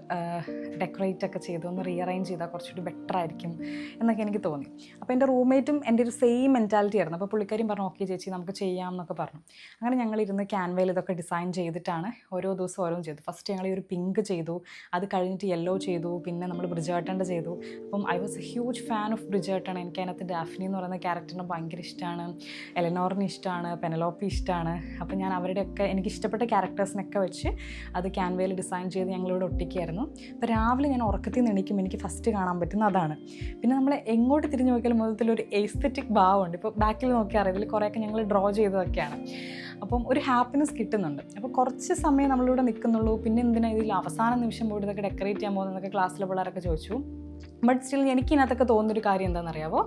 ഡെക്കറേറ്റ് ഒക്കെ ചെയ്ത് ഒന്ന് റീഅറേഞ്ച് ചെയ്താൽ കുറച്ചുകൂടി ബെറ്റർ ആയിരിക്കും എന്നൊക്കെ എനിക്ക് തോന്നി. അപ്പോൾ എൻ്റെ റൂംമേറ്റും എൻ്റെ ഒരു സെയിം മെൻറ്റാലിറ്റി ആയിരുന്നു. അപ്പോൾ പുള്ളിക്കാരും പറഞ്ഞു ഓക്കെ ചേച്ചി നമുക്ക് ചെയ്യാം എന്നൊക്കെ പറഞ്ഞു. അങ്ങനെ ഞങ്ങളിരുന്ന് ക്യാൻവയിൽ ഇതൊക്കെ ഡിസൈൻ ചെയ്തിട്ടാണ് ഓരോ ദിവസം ഓരോന്നും ചെയ്തു. ഫസ്റ്റ് ഞങ്ങൾ ഈ ഒരു പിങ്ക് ചെയ്തു, അത് കഴിഞ്ഞിട്ട് യെല്ലോ ചെയ്തു, പിന്നെ നമ്മൾ ബ്രിജേട്ടൻ്റെ ചെയ്തു. അപ്പം I was a huge fan of Bridgerton. എനിക്ക് അതിനകത്ത് ഡാഫ്നി എന്ന് പറയുന്ന ക്യാരക്ടറിനെ ഭയങ്കര ഇഷ്ടമാണ്, എലനോറിന് ഇഷ്ടമാണ്, പെനലോപ്പി ഇഷ്ടമാണ്. അപ്പോൾ ഞാൻ അവരുടെയൊക്കെ എനിക്ക് ഇഷ്ടപ്പെട്ട ക്യാരക്ടേഴ്സിനൊക്കെ വെച്ച് അത് ക്യാൻവയിൽ ഡിസൈൻ ചെയ്ത് ഞങ്ങളിവിടെ ഒട്ടിക്കുകയായിരുന്നു. അപ്പോൾ രാവിലെ ഞാൻ ഉറക്കത്തിൽ നിന്ന് എണീക്കുമ്പോൾ എനിക്ക് ഫസ്റ്റ് കാണാൻ പറ്റുന്ന അതാണ്. പിന്നെ നമ്മൾ എങ്ങോട്ട് തിരിഞ്ഞു നോക്കിയാലും മൊത്തത്തിലൊരു എസ്തെറ്റിക് ഭാവമുണ്ട്. ഇപ്പോൾ ബാക്കിൽ നോക്കിയാൽ ഇതിൽ കുറേയൊക്കെ ഞങ്ങൾ ഡ്രോ ചെയ്തതൊക്കെയാണ്. അപ്പം ഒരു ഹാപ്പിനെസ് കിട്ടുന്നുണ്ട്. അപ്പോൾ കുറച്ച് സമയം നമ്മളിവിടെ നിൽക്കുന്നുള്ളൂ. പിന്നെ എന്തിനാണ് ഇതിൽ അവസാന നിമിഷം പോയിട്ട് ഇതൊക്കെ ഡെക്കറേറ്റ് ചെയ്യാൻ പോകുന്നതൊക്കെ ക്ലാസ്സിലെ പിള്ളേരൊക്കെ ചോദിച്ചു. ബട്ട് സ്റ്റിൽ എനിക്കിതിനകത്തൊക്കെ തോന്നുന്നൊരു കാര്യം എന്താണെന്നറിയാമോ,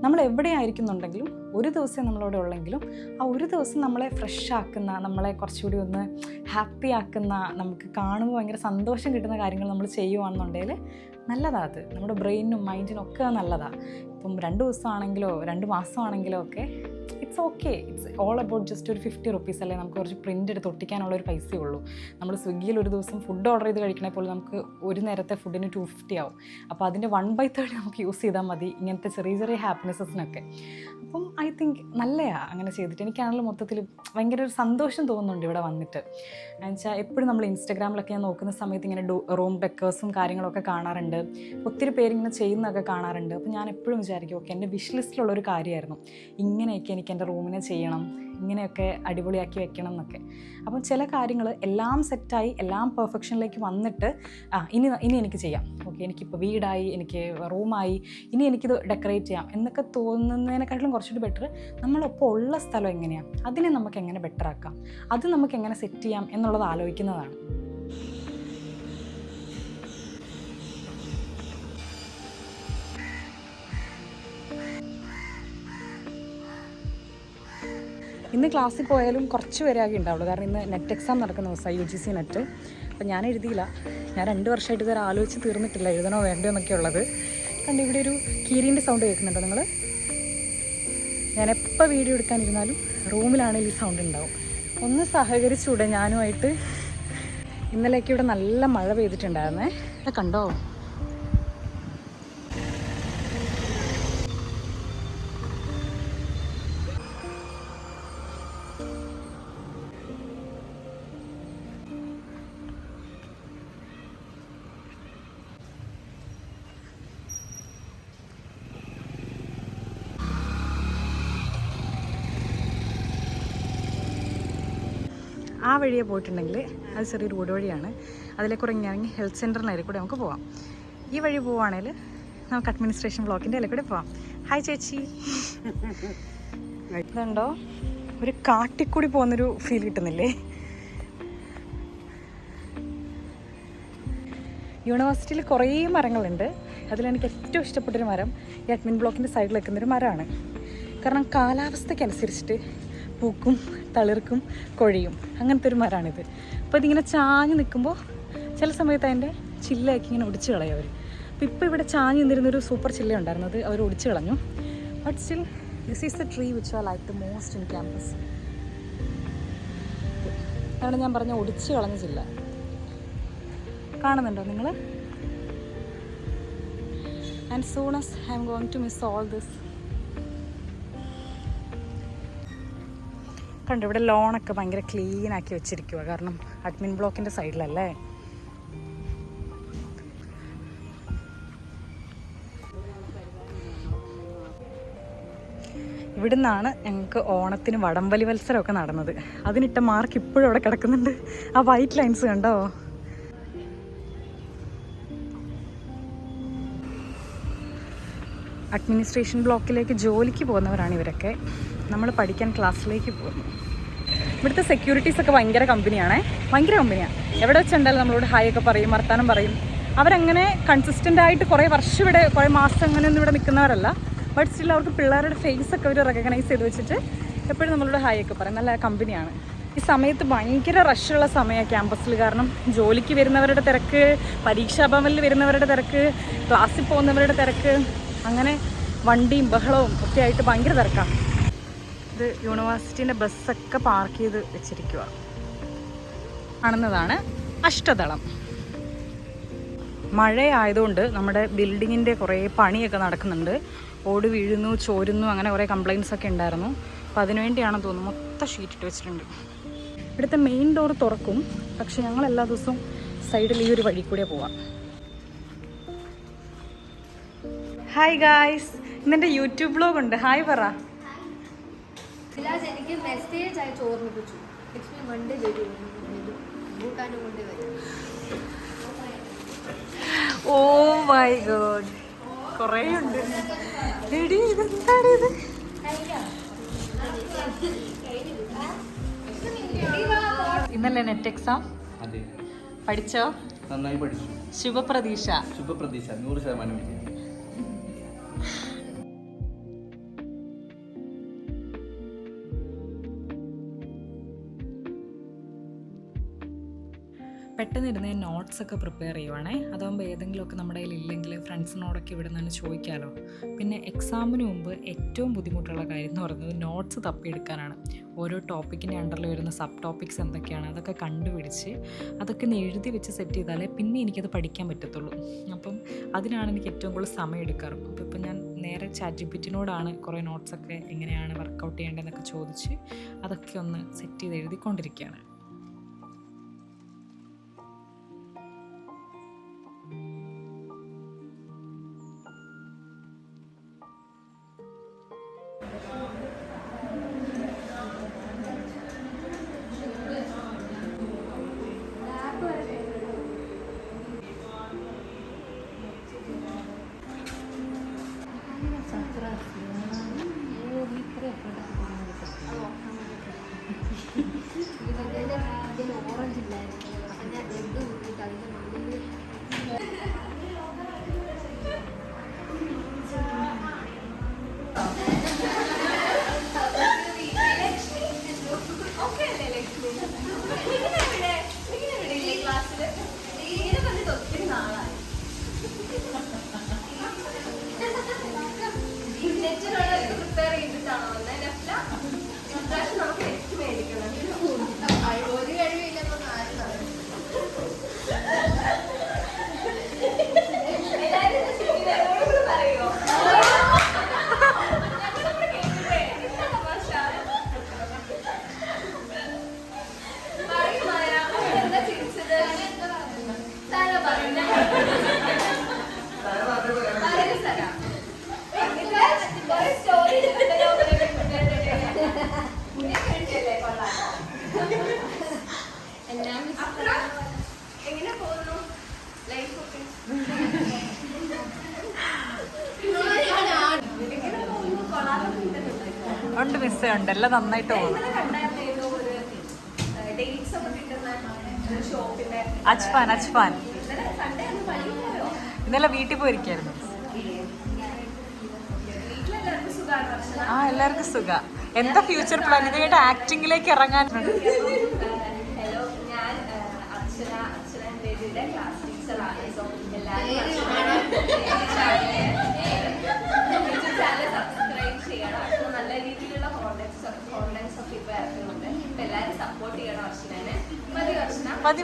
നമ്മൾ എവിടെ ആയിരിക്കുന്നുണ്ടെങ്കിലും ഒരു ദിവസം നമ്മളവിടെ ഉള്ളെങ്കിലും ആ ഒരു ദിവസം നമ്മളെ ഫ്രഷ് ആക്കുന്ന, നമ്മളെ കുറച്ചുകൂടി ഒന്ന് ഹാപ്പി ആക്കുന്ന, നമുക്ക് കാണുമ്പോൾ ഭയങ്കര സന്തോഷം കിട്ടുന്ന കാര്യങ്ങൾ നമ്മൾ ചെയ്യുകയാണെന്നുണ്ടെങ്കിൽ നല്ലതാണ്. അത് നമ്മുടെ ബ്രെയിനും മൈൻഡിനും ഒക്കെ നല്ലതാണ്. ഇപ്പം 2 ദിവസമാണെങ്കിലോ 2 മാസമാണെങ്കിലോ ഒക്കെ it's okay. It's all about just ഒരു 50 റുപ്പീസ് അല്ലേ നമുക്ക് കുറച്ച് പ്രിൻ്റ് എടുത്ത് ഒട്ടിക്കാനുള്ള ഒരു പൈസയേ ഉള്ളൂ. നമ്മൾ സ്വിഗ്ഗിയിൽ ഒരു ദിവസം ഫുഡ് ഓർഡർ ചെയ്ത് കഴിക്കണേ പോലെ നമുക്ക് ഒരു നേരത്തെ ഫുഡിന് 250 ആവും. അപ്പോൾ അതിൻ്റെ 1/3 നമുക്ക് യൂസ് ചെയ്താൽ മതി ഇങ്ങനത്തെ ചെറിയ ചെറിയ ഹാപ്പിനെസ്സസിനൊക്കെ. അപ്പം ഐ തിങ്ക് നല്ലതാണ് അങ്ങനെ ചെയ്തിട്ട്. എനിക്കാണെങ്കിലും മൊത്തത്തിൽ ഭയങ്കര ഒരു സന്തോഷം തോന്നുന്നുണ്ട് ഇവിടെ വന്നിട്ട്. എന്നുവെച്ചാൽ എപ്പോഴും നമ്മൾ ഇൻസ്റ്റഗ്രാമിലൊക്കെ ഞാൻ നോക്കുന്ന സമയത്ത് ഇങ്ങനെ റൂം ഡെക്കേഴ്സും കാര്യങ്ങളൊക്കെ കാണാറുണ്ട്, ഒത്തിരി പേരിങ്ങനെ ചെയ്യുന്നതൊക്കെ കാണാറുണ്ട്. അപ്പോൾ ഞാൻ എപ്പോഴും വിചാരിക്കും ഓക്കെ എൻ്റെ വിഷ് ലിസ്റ്റിലുള്ളൊരു കാര്യമായിരുന്നു ഇങ്ങനെയൊക്കെ എനിക്ക് എൻ്റെ റൂമിനെ ചെയ്യണം, ഇങ്ങനെയൊക്കെ അടിപൊളിയാക്കി വെക്കണം എന്നൊക്കെ. അപ്പം ചില കാര്യങ്ങൾ എല്ലാം സെറ്റായി എല്ലാം പെർഫെക്ഷനിലേക്ക് വന്നിട്ട് ഇനി എനിക്ക് ചെയ്യാം, ഓക്കെ എനിക്കിപ്പോൾ വീടായി, എനിക്ക് റൂമായി, ഇനി എനിക്കിത് ഡെക്കറേറ്റ് ചെയ്യാം എന്നൊക്കെ തോന്നുന്നതിനെക്കാട്ടിലും കുറച്ചുകൂടി ബെറ്റർ നമ്മളൊപ്പം ഉള്ള സ്ഥലം എങ്ങനെയാണ്, അതിനെ നമുക്ക് എങ്ങനെ ബെറ്റർ ആക്കാം, അത് നമുക്ക് എങ്ങനെ സെറ്റ് ചെയ്യാം എന്നുള്ളത് ആലോചിക്കുന്നതാണ്. ഇന്ന് ക്ലാസ്സിൽ പോയാലും കുറച്ച് പേരാകെ ഉണ്ടാവുള്ളൂ, കാരണം ഇന്ന് നെറ്റ് എക്സാം നടക്കുന്ന ദിവസമായി, UGC നെറ്റ്. അപ്പോൾ ഞാൻ എഴുതിയില്ല, ഞാൻ 2 വർഷമായിട്ട് ഇതുവരെ ആലോചിച്ച് തീർന്നിട്ടില്ല എഴുതണോ വേണ്ടോ എന്നൊക്കെ ഉള്ളത്. കണ്ട് ഇവിടെ ഒരു കീരീൻ്റെ സൗണ്ട് കേൾക്കുന്നുണ്ടോ നിങ്ങൾ? ഞാൻ എപ്പോൾ വീഡിയോ എടുക്കാനിരുന്നാലും റൂമിലാണെങ്കിൽ ഈ സൗണ്ട് ഉണ്ടാവും. ഒന്ന് സഹകരിച്ചൂടെ ഞാനുമായിട്ട്? ഇന്നലെയൊക്കെ ഇവിടെ നല്ല മഴ പെയ്തിട്ടുണ്ടായിരുന്നേ, കണ്ടോ? ആ വഴിയെ പോയിട്ടുണ്ടെങ്കിൽ അത് ചെറിയൊരു റോഡ് വഴിയാണ്, അതിലേക്ക് ഇറങ്ങി ഹെൽത്ത് സെൻറ്ററിനതിൽ കൂടെ നമുക്ക് പോവാം. ഈ വഴി പോവുകയാണെങ്കിൽ നമുക്ക് അഡ്മിനിസ്ട്രേഷൻ ബ്ലോക്കിൻ്റെ അതിൽ കൂടെ പോവാം. ഹായ് ചേച്ചി. ഇതുണ്ടോ, ഒരു കാട്ടിക്കൂടി പോകുന്നൊരു ഫീൽ കിട്ടുന്നില്ലേ? യൂണിവേഴ്സിറ്റിയിൽ കുറേ മരങ്ങളുണ്ട്, അതിലെനിക്ക് ഏറ്റവും ഇഷ്ടപ്പെട്ടൊരു മരം ഈ അഡ്മിൻ ബ്ലോക്കിൻ്റെ സൈഡിൽ വെക്കുന്നൊരു മരമാണ്. കാരണം കാലാവസ്ഥയ്ക്കനുസരിച്ചിട്ട് പൂക്കും തളിർക്കും കൊഴിയും, അങ്ങനത്തെ ഒരു മരമാണിത്. അപ്പോൾ ഇതിങ്ങനെ ചാഞ്ഞ് നിൽക്കുമ്പോൾ ചില സമയത്ത് അതിൻ്റെ ചില്ലയൊക്കെ ഇങ്ങനെ ഒടിച്ച് കളയും അവർ. അപ്പോൾ ഇപ്പോൾ ഇവിടെ ചാഞ്ഞ് നിന്നിരുന്നൊരു സൂപ്പർ ചില്ല ഉണ്ടായിരുന്നത് അവർ ഒടിച്ച് കളഞ്ഞു. But still this is the tree which I like the most in campus. അതാണ് ഞാൻ പറഞ്ഞ ഒടിച്ച് കളഞ്ഞ ചില്ല, കാണുന്നുണ്ടോ നിങ്ങൾ? And soon as I am going to miss all this. കണ്ടു, ഇവിടെ ലോണൊക്കെ ഭയങ്കര ക്ലീനാക്കി വെച്ചിരിക്കുക, കാരണം അഡ്മിൻ ബ്ലോക്കിൻ്റെ സൈഡിലല്ലേ. ഇവിടെ നിന്നാണ് ഞങ്ങൾക്ക് ഓണത്തിന് വടംവലി മത്സരമൊക്കെ നടന്നത്. അതിനിട്ട മാർക്ക് ഇപ്പോഴും അവിടെ കിടക്കുന്നുണ്ട്, ആ വൈറ്റ് ലൈൻസ് കണ്ടോ? അഡ്മിനിസ്ട്രേഷൻ ബ്ലോക്കിലേക്ക് ജോലിക്ക് പോകുന്നവരാണ് ഇവരൊക്കെ. നമ്മൾ പഠിക്കാൻ ക്ലാസ്സിലേക്ക് പോകുന്നു. ഇവിടുത്തെ സെക്യൂരിറ്റീസൊക്കെ ഭയങ്കര കമ്പനിയാണേ, ഭയങ്കര കമ്പനിയാണ്. എവിടെ വെച്ചുണ്ടായാലും നമ്മളോട് ഹായ് ഒക്കെ പറയും, വർത്താനം പറയും. അവരങ്ങനെ കൺസിസ്റ്റൻ്റ് ആയിട്ട് കുറേ വർഷം ഇവിടെ, കുറേ മാസം അങ്ങനെയൊന്നും ഇവിടെ നിൽക്കുന്നവരല്ല. ബട്ട് സ്റ്റിൽ അവർക്ക് പിള്ളേരുടെ ഫേസൊക്കെ അവർ റെക്കഗ്നൈസ് ചെയ്ത് വെച്ചിട്ട് എപ്പോഴും നമ്മളോട് ഹായ് ഒക്കെ പറയും. നല്ല കമ്പനിയാണ്. ഈ സമയത്ത് ഭയങ്കര റഷുള്ള സമയമാണ് ക്യാമ്പസിൽ, കാരണം ജോലിക്ക് വരുന്നവരുടെ തിരക്ക്, പരീക്ഷാഭവനിൽ വരുന്നവരുടെ തിരക്ക്, ക്ലാസ്സിൽ പോകുന്നവരുടെ തിരക്ക്, അങ്ങനെ വണ്ടിയും ബഹളവും ഒക്കെ ആയിട്ട് ഭയങ്കര തിരക്കാണ്. ഇത് യൂണിവേഴ്സിറ്റീൻ്റെ ബസ്സൊക്കെ പാർക്ക് ചെയ്ത് വെച്ചിരിക്കുക. കാണുന്നതാണ് അഷ്ടദളം. മഴയായതുകൊണ്ട് നമ്മുടെ ബിൽഡിങ്ങിൻ്റെ കുറേ പണിയൊക്കെ നടക്കുന്നുണ്ട്. ഓട് വീഴുന്നു, ചോരുന്നു, അങ്ങനെ കുറേ കംപ്ലയിൻസ് ഒക്കെ ഉണ്ടായിരുന്നു. അപ്പോൾ അതിനുവേണ്ടിയാണെന്ന് തോന്നുന്നു മൊത്തം ഷീറ്റ് ഇട്ട് വെച്ചിട്ടുണ്ട്. ഇവിടുത്തെ മെയിൻ ഡോർ തുറക്കും, പക്ഷെ ഞങ്ങൾ എല്ലാ ദിവസവും സൈഡിൽ ഈ ഒരു വഴി കൂടെ പോവാം. ഹായ് ഗായ്സ്, ഇന്നെൻ്റെ യൂട്യൂബ് വ്ലോഗ് ഉണ്ട്. ഹായ് പറ. എനിക്ക് മെസ്സേജ് അയച്ച് ഓർമ്മിപ്പിച്ചു, ലക്ഷ്മി മൺഡേ വരും, ഭൂട്ടാനും കൊണ്ട് വരും. ഓ മൈ ഗോഡ്, കുറേ ഉണ്ട്. എടി ഇതെന്താണ് ഇത്? ഇന്നല്ലേ നെറ്റ് എക്സാം? പഠിച്ചോ? നന്നായി പഠിച്ചു. ശുഭപ്രതീക്ഷ 100% വിജയം. പെട്ടെന്ന് ഇരുന്ന് നോട്ട്സൊക്കെ പ്രിപ്പയർ ചെയ്യുവാണേ. അതാകുമ്പോൾ ഏതെങ്കിലുമൊക്കെ നമ്മുടെ കയ്യിൽ ഇല്ലെങ്കിൽ ഫ്രണ്ട്സിനോടൊക്കെ ഇവിടെ നിന്ന് ചോദിക്കാമല്ലോ. പിന്നെ എക്സാമിന് മുമ്പ് ഏറ്റവും ബുദ്ധിമുട്ടുള്ള കാര്യം എന്ന് പറയുന്നത് നോട്ട്സ് തപ്പിയെടുക്കാനാണ്. ഓരോ ടോപ്പിക്കിൻ്റെ അണ്ടറിൽ വരുന്ന സബ് ടോപ്പിക്സ് എന്തൊക്കെയാണ് അതൊക്കെ കണ്ടുപിടിച്ച് അതൊക്കെ ഒന്ന് എഴുതി വെച്ച് സെറ്റ് ചെയ്താലേ പിന്നെ എനിക്കത് പഠിക്കാൻ പറ്റത്തുള്ളൂ. അപ്പം അതിനാണ് എനിക്ക് ഏറ്റവും കൂടുതൽ സമയം എടുക്കാറ്. അപ്പോൾ ഇപ്പം ഞാൻ നേരെ ChatGPTനോടാണ് കുറേ നോട്ട്സൊക്കെ എങ്ങനെയാണ് വർക്കൗട്ട് ചെയ്യേണ്ടതെന്നൊക്കെ ചോദിച്ച് അതൊക്കെ ഒന്ന് സെറ്റ് ചെയ്ത് എഴുതിക്കൊണ്ടിരിക്കുകയാണ്. ഓറഞ്ച് ഇല്ലായിരുന്നു, അപ്പം ഞാൻ ബ്രെഡ് കൂട്ടിയിട്ട് അതിൻ്റെ മണ്ണിൽ പ്രിപ്പയർ ചെയ്തിട്ടാണോ നമുക്ക് നെക്സ്റ്റ് മേടിക്കണം. ഒരു കഴിവില്ലെന്നൊന്നും ആരും പറയോ? എന്താ ചിരിച്ചത്? സാര പറഞ്ഞു സ്റ്റോറി എങ്ങനെ പോകുന്നു ലൈഫ് ഒക്കെ? ഉണ്ട് മിസ്സേ ഉണ്ട്, എല്ലാം നന്നായിട്ട് പോകുന്നു. അച്ഛാൻ ഇന്നലെ വീട്ടിൽ പോയിരിക്കായിരുന്നു. ആ എല്ലാവർക്കും സുഖ. എന്താ ഫ്യൂച്ചർ പ്ലാൻ? ഇതിനായിട്ട് ആക്ടിങ്ങിലേക്ക് ഇറങ്ങാൻ? ഹലോ, ഞാൻ അർച്ചന ബേബിയുടെ ക്ലാസ് ടീച്ചറാണ്. സോ എല്ലാവരും ചാനൽ സബ്സ്ക്രൈബ് ചെയ്യണം. നല്ല രീതിയിലുള്ള കോണ്ടന്റ്സ് ഒക്കെ ഇപ്പോൾ ഇറക്കുന്നുണ്ട്. അപ്പോൾ എല്ലാവരും സപ്പോർട്ട് ചെയ്യണം അർച്ചനെ. മതി അർച്ചന, മതി.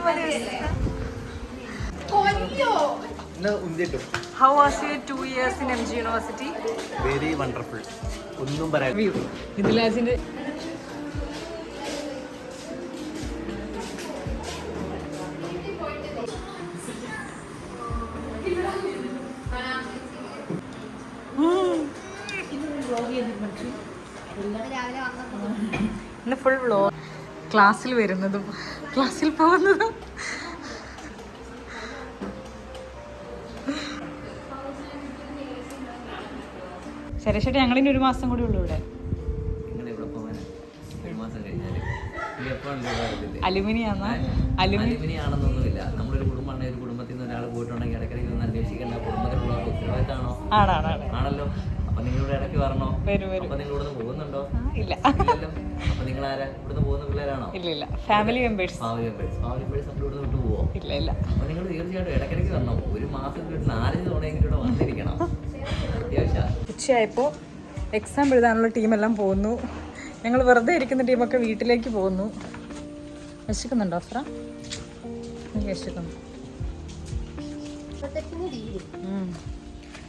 How was your 2 years in MG University? Very wonderful. ഒന്നും പറയാൻ. ഇതിലാസിന്റെ രാവിലെ വന്നപ്പോൾ ഇന്ന് ഫുൾ വ്ലോഗ്. ക്ലാസ്സിൽ വരുന്നതും ക്ലാസ്സിൽ പോകുന്നതും. ശരേഷേട്ടാ, ഞങ്ങളിനി 1 മാസം കൂടി ഉള്ളൂ ഇവിടെ. അലുമിനി ആണെന്നൊന്നുമില്ല. നമ്മളൊരു കുടുംബമാണ്. ഒരു കുടുംബത്തിൽ നിന്ന് ഒരാൾ പോയിട്ടുണ്ടെങ്കിൽ ഇടയ്ക്കിടയ്ക്ക് ഒന്ന് അന്വേഷിക്കേണ്ട കുടുംബത്തിലുള്ള ഉത്തരവാദിത്തമാണോ? ആണല്ലോ. അപ്പൊ നിങ്ങളിവിടെ ഇടയ്ക്ക് വരണോ? അപ്പൊ നിങ്ങൾ ഇവിടുന്ന് പോകുന്നുണ്ടോ? ഇല്ല. അപ്പൊ നിങ്ങൾ ആരാ? ഇവിടുന്ന് പോകുന്ന പിള്ളേരാണോ? ഇല്ല. ഫാമിലി മെമ്പേഴ്സ് നമ്മൾ ഇവിടുന്ന് വിട്ടു പോവോ? ഇല്ല. അപ്പൊ നിങ്ങൾ തീർച്ചയായിട്ടും ഇടയ്ക്കിടയ്ക്ക് വരണം. ഒരു മാസത്തിൽ 4 തവണയെങ്കിലും ഇവിടെ വന്നിരിക്കണം. അത്യാവശ്യം. ഉച്ചയായപ്പോൾ എക്സാം എഴുതാനുള്ള ടീമെല്ലാം പോകുന്നു. ഞങ്ങൾ വെറുതെ ഇരിക്കുന്ന ടീമൊക്കെ വീട്ടിലേക്ക് പോകുന്നു. വിശക്കുന്നുണ്ടോ അഫ്ര? വിശക്കുന്നു.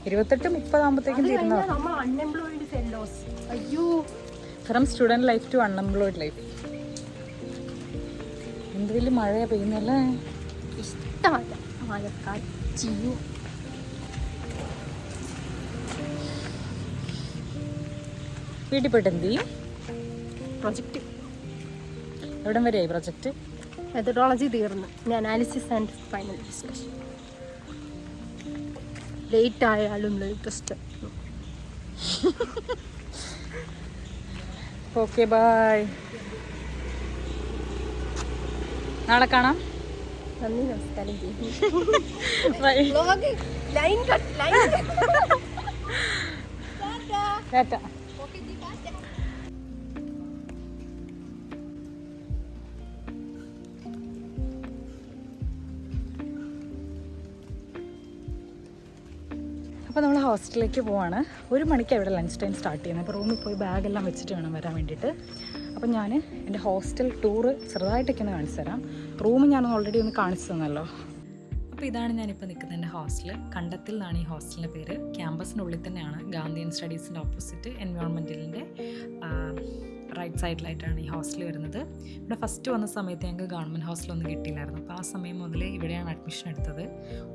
28-30 ആകുമ്പോഴത്തേക്കും തീരുന്ന. From student life to unemployed life. എന്ത് വലിയ മഴയാ പെയ്യുന്നല്ലേ. ഇഷ്ടമല്ല മഴക്കാലം. വീട്ടിൽ പോയിട്ട് എന്ത് ചെയ്യും? പ്രൊജക്റ്റ് എവിടം വരെയായി പ്രൊജക്റ്റ്? മെത്തഡോളജി തീർന്നു. ഇനി analysis and final discussion. Late ആയാലും ലേറ്റസ്റ്റ്. Okay bye. നാളെ കാണാം. നന്ദി, നമസ്കാരം. ബൈ. Line cut. ടാറ്റ. അപ്പോൾ നമ്മൾ ഹോസ്റ്റലിലേക്ക് പോവാണ്. 1 മണിക്ക് ഇവിടെ ലഞ്ച് ടൈം സ്റ്റാർട്ട് ചെയ്യുന്നത്. അപ്പോൾ റൂമിൽ പോയി ബാഗെല്ലാം വെച്ചിട്ട് വേണം വരാൻ വേണ്ടിയിട്ട്. അപ്പോൾ ഞാൻ എൻ്റെ ഹോസ്റ്റൽ ടൂറ് ചെറുതായിട്ടൊക്കെ ഒന്ന് കാണിച്ചു തരാം. റൂം ഞാനൊന്ന് ഓൾറെഡി ഒന്ന് കാണിച്ചു തന്നല്ലോ. അപ്പോൾ ഇതാണ് ഞാനിപ്പോൾ നിൽക്കുന്ന എൻ്റെ ഹോസ്റ്റൽ. കണ്ടത്തിൽ നിന്നാണ് ഈ ഹോസ്റ്റലിൻ്റെ പേര്. ക്യാമ്പസിൻ്റെ ഉള്ളിൽ തന്നെയാണ്. ഗാന്ധിയൻ സ്റ്റഡീസിൻ്റെ ഓപ്പോസിറ്റ് എൻവയോൺമെൻറ്റലിൻ്റെ റൈറ്റ് സൈഡിലായിട്ടാണ് ഈ ഹോസ്റ്റൽ വരുന്നത്. ഇവിടെ ഫസ്റ്റ് വന്ന സമയത്ത് ഞങ്ങൾക്ക് ഗവൺമെൻറ് ഹോസ്റ്റലൊന്നും കിട്ടിയില്ലായിരുന്നു. അപ്പോൾ ആ സമയം മുതൽ ഇവിടെയാണ് അഡ്മിഷൻ എടുത്തത്.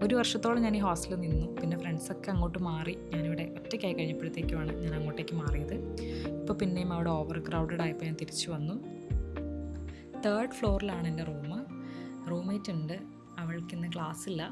1 വർഷത്തോളം ഞാൻ ഈ ഹോസ്റ്റലിൽ നിന്നു. പിന്നെ ഫ്രണ്ട്സൊക്കെ അങ്ങോട്ട് മാറി. ഞാനിവിടെ ഒറ്റയ്ക്കായി കഴിഞ്ഞപ്പോഴത്തേക്കുമാണ് ഞാൻ അങ്ങോട്ടേക്ക് മാറിയത്. ഇപ്പോൾ പിന്നെയും അവിടെ ഓവർ ക്രൗഡഡ് ആയപ്പോൾ ഞാൻ തിരിച്ചു വന്നു. 3rd ഫ്ലോറിലാണ് എൻ്റെ റൂം. റൂംമേറ്റ് ഉണ്ട്, അവൾക്കിന്ന് ക്ലാസ്സില്ല.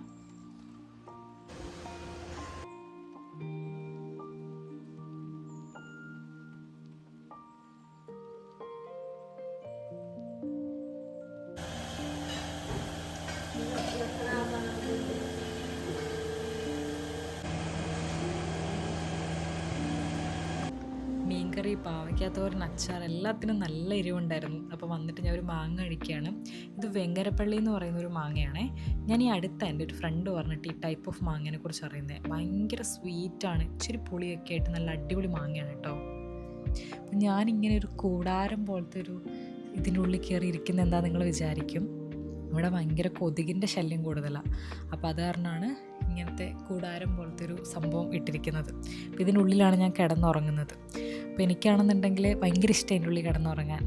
മീൻകറി, പാവയ്ക്കാത്തോരൻ, അച്ചാർ എല്ലാത്തിനും നല്ല എരിവുണ്ടായിരുന്നു. അപ്പോൾ വന്നിട്ട് ഞാൻ ഒരു മാങ്ങ കഴിക്കുകയാണ്. ഇത് വെങ്ങരപ്പള്ളി എന്ന് പറയുന്ന ഒരു മാങ്ങയാണേ. ഞാൻ ഈ അടുത്ത എൻ്റെ ഒരു ഫ്രണ്ട് പറഞ്ഞിട്ട് ഈ ടൈപ്പ് ഓഫ് മാങ്ങേനെ കുറിച്ച് അറിയുന്നത്. ഭയങ്കര സ്വീറ്റാണ്, ഇച്ചിരി പുളിയൊക്കെ ആയിട്ട് നല്ല അടിപൊളി മാങ്ങയാണ് കേട്ടോ. അപ്പം ഞാനിങ്ങനെ ഒരു കൂടാരം പോലത്തെ ഒരു ഇതിൻ്റെ ഉള്ളിൽ കയറി ഇരിക്കുന്നത് എന്താ നിങ്ങൾ വിചാരിക്കും. ഇവിടെ ഭയങ്കര കൊതുകിൻ്റെ ശല്യം കൂടുതലാണ്. അപ്പോൾ അത് കാരണമാണ് ഇങ്ങനത്തെ കൂടാരം പോലത്തെ ഒരു സംഭവം ഇട്ടിരിക്കുന്നത്. അപ്പോൾ ഇതിനുള്ളിലാണ് ഞാൻ കിടന്നുറങ്ങുന്നത്. അപ്പോൾ എനിക്കാണെന്നുണ്ടെങ്കിൽ ഭയങ്കര ഇഷ്ടം അതിൻ്റെ ഉള്ളിൽ കിടന്നുറങ്ങാൻ.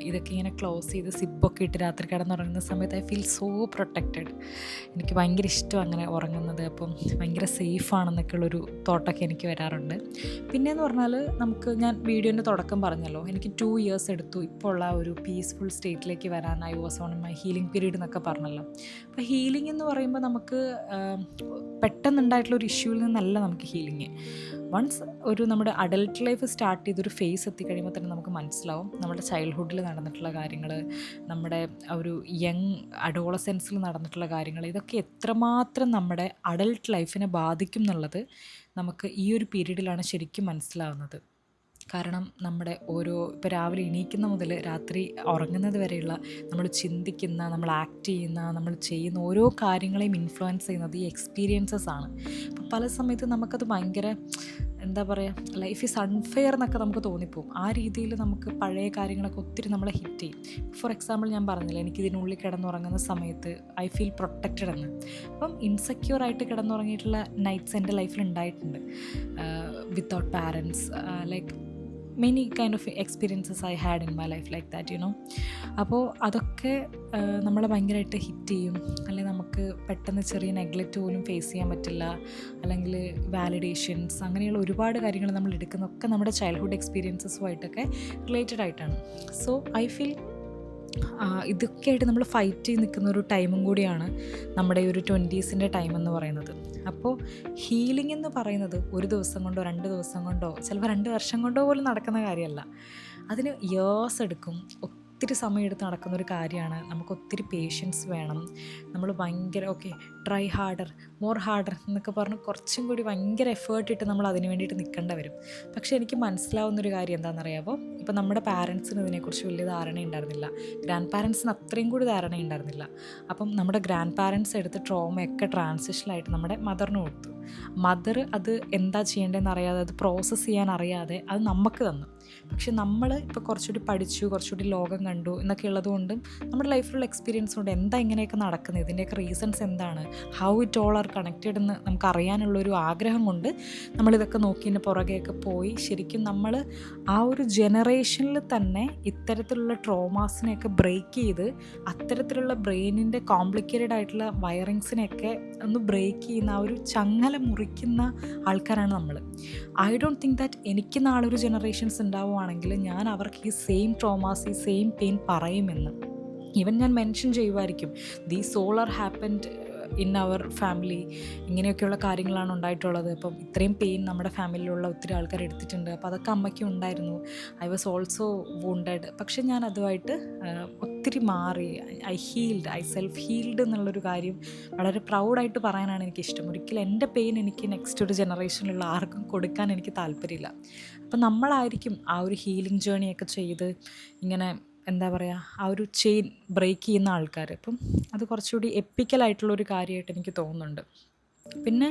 ഇതൊക്കെ ഇങ്ങനെ ക്ലോസ് ചെയ്ത് സിപ്പൊക്കെ ഇട്ട് രാത്രി കിടന്നുറങ്ങുന്ന സമയത്ത് ഐ ഫീൽ സോ പ്രൊട്ടക്റ്റഡ്. എനിക്ക് ഭയങ്കര ഇഷ്ടം അങ്ങനെ ഉറങ്ങുന്നത്. അപ്പം ഭയങ്കര സേഫാണെന്നൊക്കെയുള്ളൊരു തോട്ടൊക്കെ എനിക്ക് വരാറുണ്ട്. പിന്നെയെന്ന് പറഞ്ഞാൽ ഞാൻ വീഡിയോൻ്റെ തുടക്കം പറഞ്ഞല്ലോ, എനിക്ക് 2 ഇയേഴ്സ് എടുത്തു ഇപ്പോൾ ഉള്ള ഒരു പീസ്ഫുൾ സ്റ്റേറ്റിലേക്ക് വരാൻ. I was on my healing period എന്നൊക്കെ പറഞ്ഞല്ലോ. അപ്പോൾ ഹീലിംഗ് എന്ന് പറയുമ്പോൾ നമുക്ക് പെട്ടെന്നുണ്ടായിട്ടുള്ളൊരു ഇഷ്യൂവിൽ നിന്നല്ല നമുക്ക് ഹീലിംഗ്. വൺസ് നമ്മുടെ അഡൽട്ട് ലൈഫ് സ്റ്റാർട്ട് ചെയ്തൊരു ഫേസ് എത്തിക്കഴിയുമ്പോൾ തന്നെ നമുക്ക് മനസ്സിലാവും നമ്മുടെ ചൈൽഡ്ഹുഡിൽ നടന്നിട്ടുള്ള കാര്യങ്ങൾ, നമ്മുടെ ഒരു യങ് അഡോളസെൻസിൽ നടന്നിട്ടുള്ള കാര്യങ്ങൾ, ഇതൊക്കെ എത്രമാത്രം നമ്മുടെ അഡൽട്ട് ലൈഫിനെ ബാധിക്കും എന്നുള്ളത് നമുക്ക് ഈ ഒരു പീരീഡിലാണ് ശരിക്കും മനസ്സിലാവുന്നത്. കാരണം നമ്മുടെ ഇപ്പോൾ രാവിലെ എണീക്കുന്ന മുതൽ രാത്രി ഉറങ്ങുന്നത് വരെയുള്ള നമ്മൾ ചിന്തിക്കുന്ന, നമ്മൾ ആക്ട് ചെയ്യുന്ന, നമ്മൾ ചെയ്യുന്ന ഓരോ കാര്യങ്ങളെയും ഇൻഫ്ലുവൻസ് ചെയ്യുന്നത് ഈ എക്സ്പീരിയൻസസ് ആണ്. അപ്പോൾ പല സമയത്ത് നമുക്കത് ഭയങ്കര എന്താ പറയുക, ലൈഫ് ഈസ് അൺഫെയർ എന്നൊക്കെ നമുക്ക് തോന്നിപ്പോവും. ആ രീതിയിൽ നമുക്ക് പഴയ കാര്യങ്ങളൊക്കെ ഒത്തിരി നമ്മളെ ഹിറ്റ് ചെയ്യും. ഫോർ എക്സാമ്പിൾ ഞാൻ പറഞ്ഞില്ല, എനിക്കിതിനുള്ളിൽ കിടന്നുറങ്ങുന്ന സമയത്ത് ഐ ഫീൽ പ്രൊട്ടക്റ്റഡ് എന്ന്. അപ്പം ഇൻസെക്യൂറായിട്ട് കിടന്നുറങ്ങിയിട്ടുള്ള നൈറ്റ്സ് എൻ്റെ ലൈഫിൽ ഉണ്ടായിട്ടുണ്ട്. Without parents, like many kind of experiences I had in my life like that, അപ്പോൾ അതൊക്കെ നമ്മളെ ഭയങ്കരമായിട്ട് ഹിറ്റ് ചെയ്യും. അല്ലെങ്കിൽ നമുക്ക് പെട്ടെന്ന് ചെറിയ നെഗ്ലക്റ്റ് പോലും ഫേസ് ചെയ്യാൻ പറ്റില്ല. അല്ലെങ്കിൽ വാലിഡേഷൻസ്, അങ്ങനെയുള്ള ഒരുപാട് കാര്യങ്ങൾ നമ്മൾ എടുക്കുന്നതൊക്കെ നമ്മുടെ ചൈൽഡ്ഹുഡ് എക്സ്പീരിയൻസസുമായിട്ടൊക്കെ റിലേറ്റഡ് ആയിട്ടാണ്. സോ ഐ ഫീൽ ഇതൊക്കെയായിട്ട് നമ്മൾ ഫൈറ്റ് ചെയ്ത് നിൽക്കുന്ന ഒരു ടൈമും കൂടിയാണ് നമ്മുടെ ഈ ഒരു 20s ടൈം എന്ന് പറയുന്നത്. അപ്പോൾ ഹീലിംഗ് എന്ന് പറയുന്നത് 1 ദിവസം കൊണ്ടോ 2 ദിവസം കൊണ്ടോ ചിലപ്പോൾ 2 വർഷം കൊണ്ടോ പോലും നടക്കുന്ന കാര്യമല്ല. അതിന് ഇയേഴ്സ് എടുക്കും. ഒത്തിരി സമയമെടുത്ത് നടക്കുന്ന ഒരു കാര്യമാണ്. നമുക്ക് ഒത്തിരി പേഷ്യൻസ് വേണം. നമ്മൾ ഭയങ്കര ട്രൈ ഹാർഡർ, മോർ ഹാർഡർ എന്നൊക്കെ പറഞ്ഞ് കുറച്ചും കൂടി ഭയങ്കര എഫേർട്ട് ഇട്ട് നമ്മൾ അതിന് വേണ്ടിയിട്ട് നിൽക്കേണ്ടി വരും. പക്ഷേ എനിക്ക് മനസ്സിലാവുന്നൊരു കാര്യം എന്താണെന്നറിയാമോ, ഇപ്പോൾ നമ്മുടെ പാരൻസിന് ഇതിനെക്കുറിച്ച് വലിയ ധാരണ ഉണ്ടായിരുന്നില്ല. ഗ്രാൻഡ് പാരൻസിന് അത്രയും കൂടി ധാരണ ഉണ്ടായിരുന്നില്ല. അപ്പം നമ്മുടെ ഗ്രാൻഡ് പാരൻസ് എടുത്ത് ട്രോമയൊക്കെ ട്രാൻസിഷനായിട്ട് നമ്മുടെ മദറിന് കൊടുത്തു. മദർ അത് എന്താ ചെയ്യേണ്ടതെന്ന് അറിയാതെ, അത് പ്രോസസ്സ് ചെയ്യാൻ അറിയാതെ അത് നമുക്ക് തന്നു. പക്ഷെ നമ്മൾ ഇപ്പോൾ കുറച്ചുകൂടി പഠിച്ചു, കുറച്ചുകൂടി ലോകം കണ്ടു എന്നൊക്കെ ഉള്ളതുകൊണ്ടും നമ്മുടെ ലൈഫിലുള്ള എക്സ്പീരിയൻസ് കൊണ്ട് എന്താ ഇങ്ങനെയൊക്കെ നടക്കുന്നത്, ഇതിൻ്റെയൊക്കെ റീസൺസ് എന്താണ്, how it all are connected എന്ന് നമുക്ക് അറിയാനുള്ളൊരു ആഗ്രഹം കൊണ്ട് നമ്മളിതൊക്കെ നോക്കിയതിൻ്റെ പുറകെയൊക്കെ പോയി ശരിക്കും നമ്മൾ ആ ഒരു ജനറേഷനിൽ തന്നെ ഇത്തരത്തിലുള്ള ട്രോമാസിനെയൊക്കെ ബ്രേക്ക് ചെയ്ത് അത്തരത്തിലുള്ള ബ്രെയിനിൻ്റെ കോംപ്ലിക്കേറ്റഡ് ആയിട്ടുള്ള വയറിങ്സിനെയൊക്കെ ഒന്ന് ബ്രേക്ക് ചെയ്യുന്ന ആ ഒരു ചങ്ങല മുറിക്കുന്ന ആൾക്കാരാണ് നമ്മൾ. ഐ ഡോണ്ട് തിങ്ക് ദാറ്റ് എനിക്ക് നാളെ ഒരു ജനറേഷൻസ് ഉണ്ടാവുകയാണെങ്കിൽ ഞാൻ അവർക്ക് ഈ സെയിം ട്രോമാസ്, ഈ സെയിം പെയിൻ പറയുമെന്ന്. ഈവൻ ഞാൻ മെൻഷൻ ചെയ്യുമായിരിക്കും, these all are happened in our family, ഇങ്ങനെയൊക്കെയുള്ള കാര്യങ്ങളാണ് ഉണ്ടായിട്ടുള്ളത്. അപ്പം ഇത്രയും പെയിൻ നമ്മുടെ ഫാമിലിയിലുള്ള ഒത്തിരി ആൾക്കാർ എടുത്തിട്ടുണ്ട്. അപ്പോൾ അതൊക്കെ അമ്മയ്ക്കും ഉണ്ടായിരുന്നു. I was also wounded. പക്ഷെ ഞാൻ അതുമായിട്ട് ഒത്തിരി മാറി. ഐ സെൽഫ് ഹീൽഡ് എന്നുള്ളൊരു കാര്യം വളരെ പ്രൗഡായിട്ട് പറയാനാണ് എനിക്കിഷ്ടം. ഒരിക്കലും എൻ്റെ പെയിൻ എനിക്ക് നെക്സ്റ്റ് ഒരു ജനറേഷനിലുള്ള ആർക്കും കൊടുക്കാൻ എനിക്ക് താല്പര്യമില്ല. അപ്പം നമ്മളായിരിക്കും ആ ഒരു ഹീലിംഗ് ജേണിയൊക്കെ ചെയ്ത് ഇങ്ങനെ എന്താ പറയുക, ആ ഒരു ചെയിൻ ബ്രേക്ക് ചെയ്യുന്ന ആൾക്കാർ. അപ്പം അത് കുറച്ചുകൂടി എപ്പിക്കലായിട്ടുള്ളൊരു കാര്യമായിട്ട് എനിക്ക് തോന്നുന്നുണ്ട്. പിന്നെ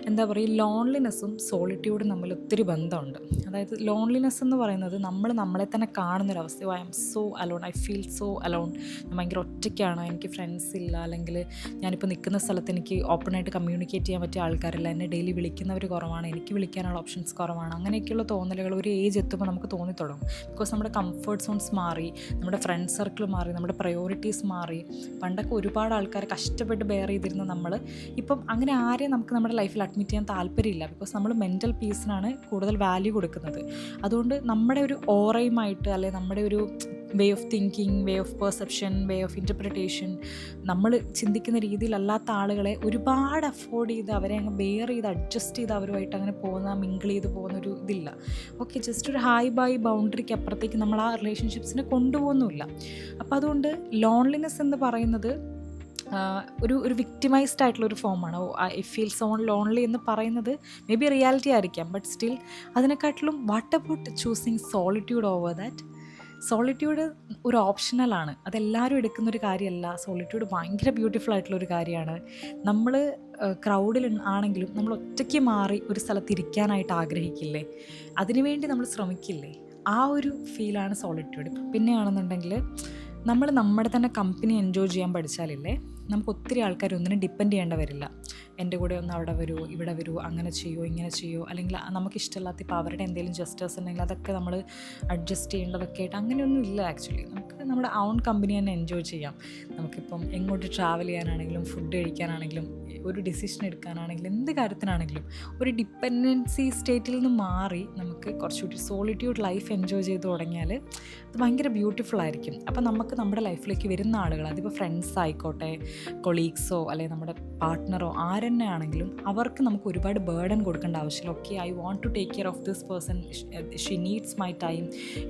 എന്താ പറയുക, ലോൺലിനെസ്സും സോളിറ്റ്യൂഡും തമ്മിൽ ഒത്തിരി ബന്ധമുണ്ട്. അതായത് ലോൺലിനെസ് എന്ന് പറയുന്നത് നമ്മൾ നമ്മളെ തന്നെ കാണുന്നൊരവസ്ഥ. I'm so alone, I feel so alone, ഞാൻ ഭയങ്കര ഒറ്റയ്ക്കാണ്, എനിക്ക് ഫ്രണ്ട്സ് ഇല്ല, അല്ലെങ്കിൽ ഞാനിപ്പോൾ നിൽക്കുന്ന സ്ഥലത്ത് എനിക്ക് ഓപ്പണായിട്ട് കമ്മ്യൂണിക്കേറ്റ് ചെയ്യാൻ പറ്റിയ ആൾക്കാരില്ല, എന്നെ ഡെയിലി വിളിക്കുന്നവർ കുറവാണ്, എനിക്ക് വിളിക്കാനുള്ള ഓപ്ഷൻസ് കുറവാണ്. അങ്ങനെയൊക്കെയുള്ള തോന്നലുകൾ ഒരു ഏജ് എത്തുമ്പോൾ നമുക്ക് തോന്നിത്തുടങ്ങും. ബിക്കോസ് നമ്മുടെ കംഫർട്ട് സോൺസ് മാറി, നമ്മുടെ ഫ്രണ്ട് സർക്കിൾ മാറി, നമ്മുടെ പ്രയോറിറ്റീസ് മാറി. പണ്ടൊക്കെ ഒരുപാട് ആൾക്കാർ കഷ്ടപ്പെട്ട് ബെയർ ചെയ്തിരുന്ന നമ്മൾ ഇപ്പം അങ്ങനെ ആരെയും നമുക്ക് നമ്മുടെ ലൈഫിൽ അഡ്മിറ്റ് ചെയ്യാൻ താല്പര്യമില്ല. ബിക്കോസ് നമ്മൾ മെൻ്റൽ പീസിനാണ് കൂടുതൽ വാല്യൂ കൊടുക്കുന്നത്. അതുകൊണ്ട് നമ്മുടെ ഒരു ഓറയുമായിട്ട്, അല്ലെങ്കിൽ നമ്മുടെ ഒരു way of thinking, way of perception, way of interpretation, നമ്മൾ ചിന്തിക്കുന്ന രീതിയിലല്ലാത്ത ആളുകളെ ഒരുപാട് അഫോർഡ് ചെയ്ത് അവരെ അങ്ങ് ബെയർ ചെയ്ത് അഡ്ജസ്റ്റ് ചെയ്ത് അവരുമായിട്ട് അങ്ങനെ മിങ്കിൾ ചെയ്ത് പോകുന്നൊരു ഇതില്ല. ഓക്കെ, ജസ്റ്റ് ഒരു ഹായ് ബൈ ബൗണ്ടറിക്ക് അപ്പുറത്തേക്ക് നമ്മൾ ആ റിലേഷൻഷിപ്സിനെ കൊണ്ടുപോകുന്നുമില്ല. അപ്പോൾ അതുകൊണ്ട് ലോൺലിനെസ് എന്ന് പറയുന്നത് ഒരു വിക്ടിമൈസ്ഡ് ആയിട്ടുള്ളൊരു ഫോമാണ്. ഐ ഫീൽ സോ ലോൺലി എന്ന് പറയുന്നത് മേ ബി റിയാലിറ്റി ആയിരിക്കാം, ബട്ട് സ്റ്റിൽ അതിനെക്കാട്ടിലും what about choosing solitude over that? Solitude ഒരു ഓപ്ഷണലാണ്, അതെല്ലാവരും എടുക്കുന്നൊരു കാര്യമല്ല. സോളിറ്റ്യൂഡ് ഭയങ്കര ബ്യൂട്ടിഫുൾ ആയിട്ടുള്ളൊരു കാര്യമാണ്. നമ്മൾ ക്രൗഡിൽ ആണെങ്കിലും നമ്മൾ ഒറ്റയ്ക്ക് മാറി ഒരു സ്ഥലത്ത് ഇരിക്കാനായിട്ട് ആഗ്രഹിക്കില്ലേ? അതിനുവേണ്ടി നമ്മൾ ശ്രമിക്കില്ലേ? ആ ഒരു ഫീലാണ് സോളിറ്റ്യൂഡ്. പിന്നെയാണെന്നുണ്ടെങ്കിൽ നമ്മൾ നമ്മുടെ തന്നെ കമ്പനി എൻജോയ് ചെയ്യാൻ പഠിച്ചാലില്ലേ, നമുക്ക് ഒത്തിരി ആൾക്കാർ ഒന്നിനും ഡിപ്പെൻഡ് ചെയ്യേണ്ട വരില്ല. എൻ്റെ കൂടെ ഒന്ന് അവിടെ വരുമോ, ഇവിടെ വരുമോ, അങ്ങനെ ചെയ്യുമോ, ഇങ്ങനെ ചെയ്യുമോ, അല്ലെങ്കിൽ നമുക്കിഷ്ടമില്ലാത്ത ഇപ്പോൾ അവരുടെ എന്തെങ്കിലും ജസ്റ്റേഴ്സ് ഉണ്ടെങ്കിൽ അതൊക്കെ നമ്മൾ അഡ്ജസ്റ്റ് ചെയ്യേണ്ടതൊക്കെ ആയിട്ട് അങ്ങനെയൊന്നും ഇല്ല. ആക്ച്വലി നമുക്ക് നമ്മുടെ ഓൺ കമ്പനി തന്നെ എൻജോയ് ചെയ്യാം. നമുക്കിപ്പം എങ്ങോട്ട് ട്രാവൽ ചെയ്യാനാണെങ്കിലും, ഫുഡ് കഴിക്കാനാണെങ്കിലും, ഒരു ഡിസിഷൻ എടുക്കാനാണെങ്കിലും, എന്ത് കാര്യത്തിനാണെങ്കിലും ഒരു ഡിപ്പെൻഡൻസി സ്റ്റേറ്റിൽ നിന്ന് മാറി നമുക്ക് കുറച്ചുകൂടി സോളിറ്റ്യൂഡ് ലൈഫ് എൻജോയ് ചെയ്ത് തുടങ്ങിയാൽ അത് ഭയങ്കര ബ്യൂട്ടിഫുൾ ആയിരിക്കും. അപ്പം നമുക്ക് നമ്മുടെ ലൈഫിലേക്ക് വരുന്ന ആളുകൾ, അതിപ്പോൾ ഫ്രണ്ട്സ് ആയിക്കോട്ടെ, കൊളീഗ്സോ അല്ലെങ്കിൽ നമ്മുടെ പാർട്ട്ണറോ ആരെന്നെ ആണെങ്കിലും, അവർക്ക് നമുക്ക് ഒരുപാട് ബേർഡൻ കൊടുക്കേണ്ട ആവശ്യമില്ല. Okay, I want to take care of this person, she needs my time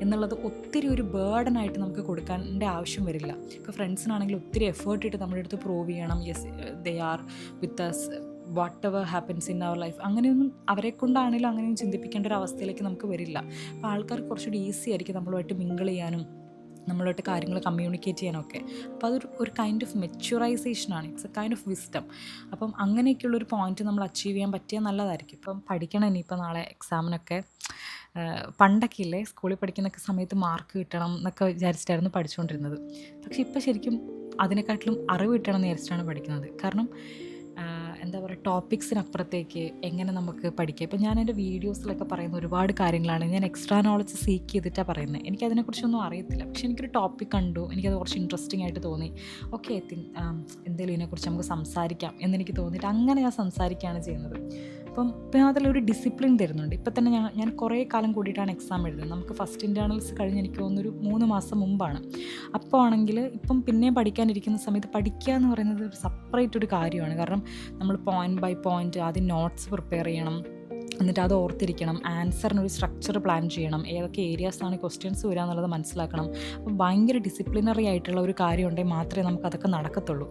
എന്നുള്ളത് ഒത്തിരി ഒരു ബേർഡനായിട്ട് നമുക്ക് കൊടുക്കേണ്ട ആവശ്യം വരില്ല. ഇപ്പോൾ ഫ്രണ്ട്സിനാണെങ്കിൽ ഒത്തിരി എഫേർട്ട് ഇട്ട് നമ്മുടെ അടുത്ത് പ്രൂവ് ചെയ്യണം, yes they are with us whatever happens in our life. അങ്ങനെയൊന്നും അവരെ കൊണ്ടാണെങ്കിലും അങ്ങനെയൊന്നും ചിന്തിപ്പിക്കേണ്ട ഒരു അവസ്ഥയിലേക്ക് നമുക്ക് വരില്ല. അപ്പോൾ ആൾക്കാർക്ക് കുറച്ചുകൂടി ഈസി ആയിരിക്കും നമ്മളുമായിട്ട് മിങ്കിൾ ചെയ്യാനും, നമ്മളായിട്ട് കാര്യങ്ങൾ കമ്മ്യൂണിക്കേറ്റ് ചെയ്യാനൊക്കെ. അപ്പോൾ അതൊരു കൈൻഡ് ഓഫ് മെച്യൂറൈസേഷനാണ്, it's a kind of wisdom. അപ്പം അങ്ങനെയൊക്കെയുള്ളൊരു പോയിന്റ് നമ്മൾ അച്ചീവ് ചെയ്യാൻ പറ്റിയാൽ നല്ലതായിരിക്കും. ഇപ്പം പഠിക്കണം, ഇനിയിപ്പോൾ നാളെ എക്സാമിനൊക്കെ. പണ്ടൊക്കെ ഇല്ലേ, സ്കൂളിൽ പഠിക്കുന്നൊക്കെ സമയത്ത് മാർക്ക് കിട്ടണം എന്നൊക്കെ വിചാരിച്ചിട്ടായിരുന്നു പഠിച്ചുകൊണ്ടിരുന്നത്. പക്ഷെ ഇപ്പോൾ ശരിക്കും അതിനെക്കാട്ടിലും അറിവ് കിട്ടണം എന്ന് വിചാരിച്ചിട്ടാണ് പഠിക്കുന്നത്. കാരണം എന്താ പറയുക, ടോപ്പിക്സിനപ്പുറത്തേക്ക് എങ്ങനെ നമുക്ക് പഠിക്കാം. ഇപ്പോൾ ഞാൻ എൻ്റെ വീഡിയോസിലൊക്കെ പറയുന്ന ഒരുപാട് കാര്യങ്ങളാണ് ഞാൻ എക്സ്ട്രാ നോളജ് സീക്ക് ചെയ്തിട്ടാണ് പറയുന്നത്. എനിക്കതിനെക്കുറിച്ചൊന്നും അറിയത്തില്ല, പക്ഷേ എനിക്കൊരു ടോപ്പിക് കണ്ടു, എനിക്കത് കുറച്ച് ഇൻട്രസ്റ്റിംഗ് ആയിട്ട് തോന്നി. ഓക്കെ, ഐ തിങ്ക് എന്തെങ്കിലും ഇതിനെക്കുറിച്ച് നമുക്ക് സംസാരിക്കാം എന്നെനിക്ക് തോന്നിയിട്ട് അങ്ങനെ ഞാൻ സംസാരിക്കുകയാണ് ചെയ്യുന്നത്. അപ്പം പിന്നെ അതിലൊരു ഡിസിപ്ലിൻ തരുന്നുണ്ട്. ഇപ്പം തന്നെ ഞാൻ കുറേ കാലം കൂടിയിട്ടാണ് എക്സാം എഴുതുന്നത്. നമുക്ക് ഫസ്റ്റ് ഇൻറ്റേർണൽസ് കഴിഞ്ഞ് എനിക്ക് തോന്നുന്നൊരു 3 മാസം മുമ്പാണ്. അപ്പോൾ ആണെങ്കിൽ ഇപ്പം പിന്നെയും പഠിക്കാനിരിക്കുന്ന സമയത്ത് പഠിക്കുക എന്ന് പറയുന്നത് ഒരു സെപ്പറേറ്റ് ഒരു കാര്യമാണ്. കാരണം നമ്മൾ പോയിൻ്റ് ബൈ പോയിൻ്റ് ആദ്യം നോട്ട്സ് പ്രിപ്പയർ ചെയ്യണം, എന്നിട്ട് അത് ഓർത്തിരിക്കണം, ആൻസറിനൊരു സ്ട്രക്ചർ പ്ലാൻ ചെയ്യണം, ഏതൊക്കെ ഏരിയാസാണ് ക്വസ്റ്റ്യൻസ് വരിക എന്നുള്ളത് മനസ്സിലാക്കണം. അപ്പം ഭയങ്കര ഡിസിപ്ലിനറി ആയിട്ടുള്ള ഒരു കാര്യം ഉണ്ടെങ്കിൽ മാത്രമേ നമുക്കതൊക്കെ നടക്കത്തുള്ളൂ.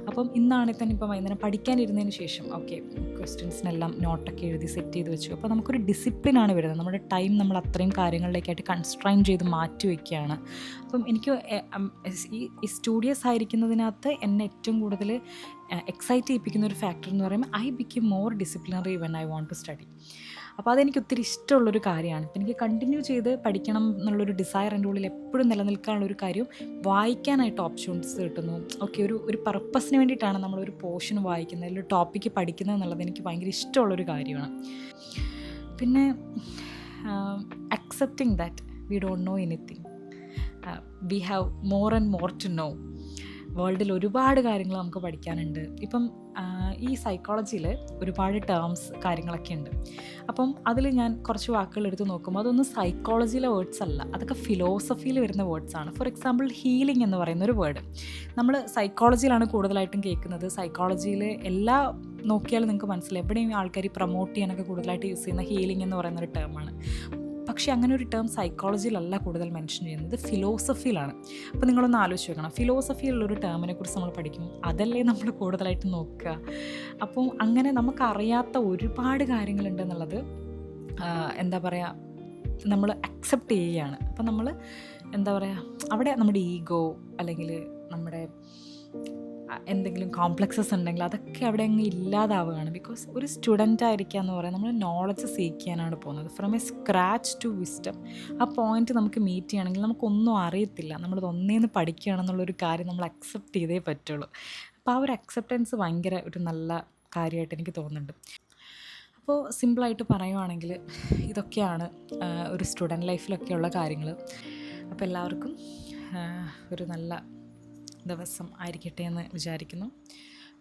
അപ്പം ഇന്നാണെങ്കിൽ തന്നെ ഇപ്പോൾ വൈകുന്നേരം പഠിക്കാനിരുന്നതിന് ശേഷം ഓക്കെ, ക്വസ്റ്റ്യൻസിനെല്ലാം നോട്ടൊക്കെ എഴുതി സെറ്റ് ചെയ്ത് വെച്ചു. അപ്പോൾ നമുക്കൊരു ഡിസിപ്ലിനാണ് വരുന്നത്. നമ്മുടെ ടൈം നമ്മൾ അത്രയും കാര്യങ്ങളിലേക്കായിട്ട് കൺസ്ട്രൈൻ ചെയ്ത് മാറ്റി വയ്ക്കുകയാണ്. അപ്പം എനിക്ക് ഈ സ്റ്റുഡിയസ് ആയിരിക്കുന്നതിനകത്ത് എന്നെ ഏറ്റവും കൂടുതൽ എക്സൈറ്റ് ചെയ്യിപ്പിക്കുന്ന ഒരു ഫാക്ടർ എന്ന് പറയുമ്പോൾ I become more disciplinary when I want to study. അപ്പോൾ അതെനിക്ക് ഒത്തിരി ഇഷ്ടമുള്ളൊരു കാര്യമാണ്. ഇപ്പം എനിക്ക് കണ്ടിന്യൂ ചെയ്ത് പഠിക്കണം എന്നുള്ളൊരു ഡിസയർ എൻ്റെ ഉള്ളിൽ എപ്പോഴും നിലനിൽക്കാനുള്ളൊരു കാര്യം, വായിക്കാനായിട്ട് ഓപ്ഷൻസ് കിട്ടുന്നു. ഓക്കെ, ഒരു പർപ്പസിന് വേണ്ടിയിട്ടാണ് നമ്മളൊരു പോർഷൻ വായിക്കുന്നത്, ഒരു ടോപ്പിക്ക് പഠിക്കുന്നത് എന്നുള്ളത് എനിക്ക് ഭയങ്കര ഇഷ്ടമുള്ളൊരു കാര്യമാണ്. പിന്നെ accepting that we don't know anything, we have more and more to know. വേൾഡിൽ ഒരുപാട് കാര്യങ്ങൾ നമുക്ക് പഠിക്കാനുണ്ട്. ഇപ്പം ഈ സൈക്കോളജിയിൽ ഒരുപാട് ടേംസ് കാര്യങ്ങളൊക്കെ ഉണ്ട്. അപ്പം അതിൽ ഞാൻ കുറച്ച് വാക്കുകൾ എടുത്ത് നോക്കുമ്പോൾ അതൊന്നും സൈക്കോളജിയിലെ വേർഡ്സ് അല്ല, അതൊക്കെ ഫിലോസഫിയിൽ വരുന്ന വേർഡ്സാണ്. ഫോർ എക്സാമ്പിൾ ഹീലിംഗ് എന്ന് പറയുന്നൊരു വേർഡ് നമ്മൾ സൈക്കോളജിയിലാണ് കൂടുതലായിട്ടും കേൾക്കുന്നത്. സൈക്കോളജിയിൽ എല്ലാ നോക്കിയാലും നിങ്ങൾക്ക് മനസ്സിലായി, എവിടെയും ആൾക്കാർ പ്രൊമോട്ട് ചെയ്യാനൊക്കെ കൂടുതലായിട്ട് യൂസ് ചെയ്യുന്ന ഹീലിംഗ് എന്ന് പറയുന്നൊരു ടേമാണ്. പക്ഷേ അങ്ങനെ ഒരു ടേം സൈക്കോളജിയിലല്ല കൂടുതൽ മെൻഷൻ ചെയ്യുന്നത്, ഫിലോസഫിയിലാണ്. അപ്പോൾ നിങ്ങളൊന്ന് ആലോചിച്ച് വെക്കണം, ഫിലോസഫിയിലുള്ളൊരു ടേമിനെ കുറിച്ച് നമ്മൾ പഠിക്കും, അതല്ലേ നമ്മൾ കൂടുതലായിട്ട് നോക്കുക. അപ്പോൾ അങ്ങനെ നമുക്കറിയാത്ത ഒരുപാട് കാര്യങ്ങളുണ്ടെന്നുള്ളത് എന്താ പറയുക, നമ്മൾ അക്സെപ്റ്റ് ചെയ്യുകയാണ്. അപ്പം നമ്മൾ എന്താ പറയുക, അവിടെ നമ്മുടെ ഈഗോ അല്ലെങ്കിൽ നമ്മുടെ എന്തെങ്കിലും കോംപ്ലക്സസ് ഉണ്ടെങ്കിൽ അതൊക്കെ അവിടെ അങ്ങ് ഇല്ലാതാവുകയാണ്. ബിക്കോസ് ഒരു സ്റ്റുഡൻ്റ് ആയിരിക്കുക എന്ന് പറയുന്നത് നമ്മൾ നോളജ് സീക്ക് ചെയ്യാനാണ് പോകുന്നത്. From a scratch to wisdom. ആ പോയിന്റ് നമുക്ക് മീറ്റ് ചെയ്യണമെങ്കിൽ നമുക്കൊന്നും അറിയത്തില്ല, നമ്മളത് ഒന്നേന്ന് പഠിക്കുകയാണെന്നുള്ളൊരു കാര്യം നമ്മൾ അക്സെപ്റ്റ് ചെയ്തേ പറ്റുള്ളൂ. അപ്പോൾ ആ ഒരു അക്സെപ്റ്റൻസ് ഭയങ്കര ഒരു നല്ല കാര്യമായിട്ട് എനിക്ക് തോന്നുന്നുണ്ട്. അപ്പോൾ സിമ്പിളായിട്ട് പറയുവാണെങ്കിൽ ഇതൊക്കെയാണ് ഒരു സ്റ്റുഡൻറ്റ് ലൈഫിലൊക്കെയുള്ള കാര്യങ്ങൾ. അപ്പോൾ എല്ലാവർക്കും ഒരു നല്ല ദിവസം ആയിരിക്കട്ടെ എന്ന് വിചാരിക്കുന്നു.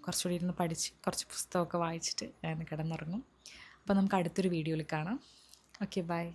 കുറച്ചുകൂടി ഇരുന്ന് പഠിച്ച് കുറച്ച് പുസ്തകമൊക്കെ വായിച്ചിട്ട് ഞാൻ കിടന്നുറങ്ങും. അപ്പോൾ നമുക്ക് അടുത്തൊരു വീഡിയോയിൽ കാണാം. Okay, by.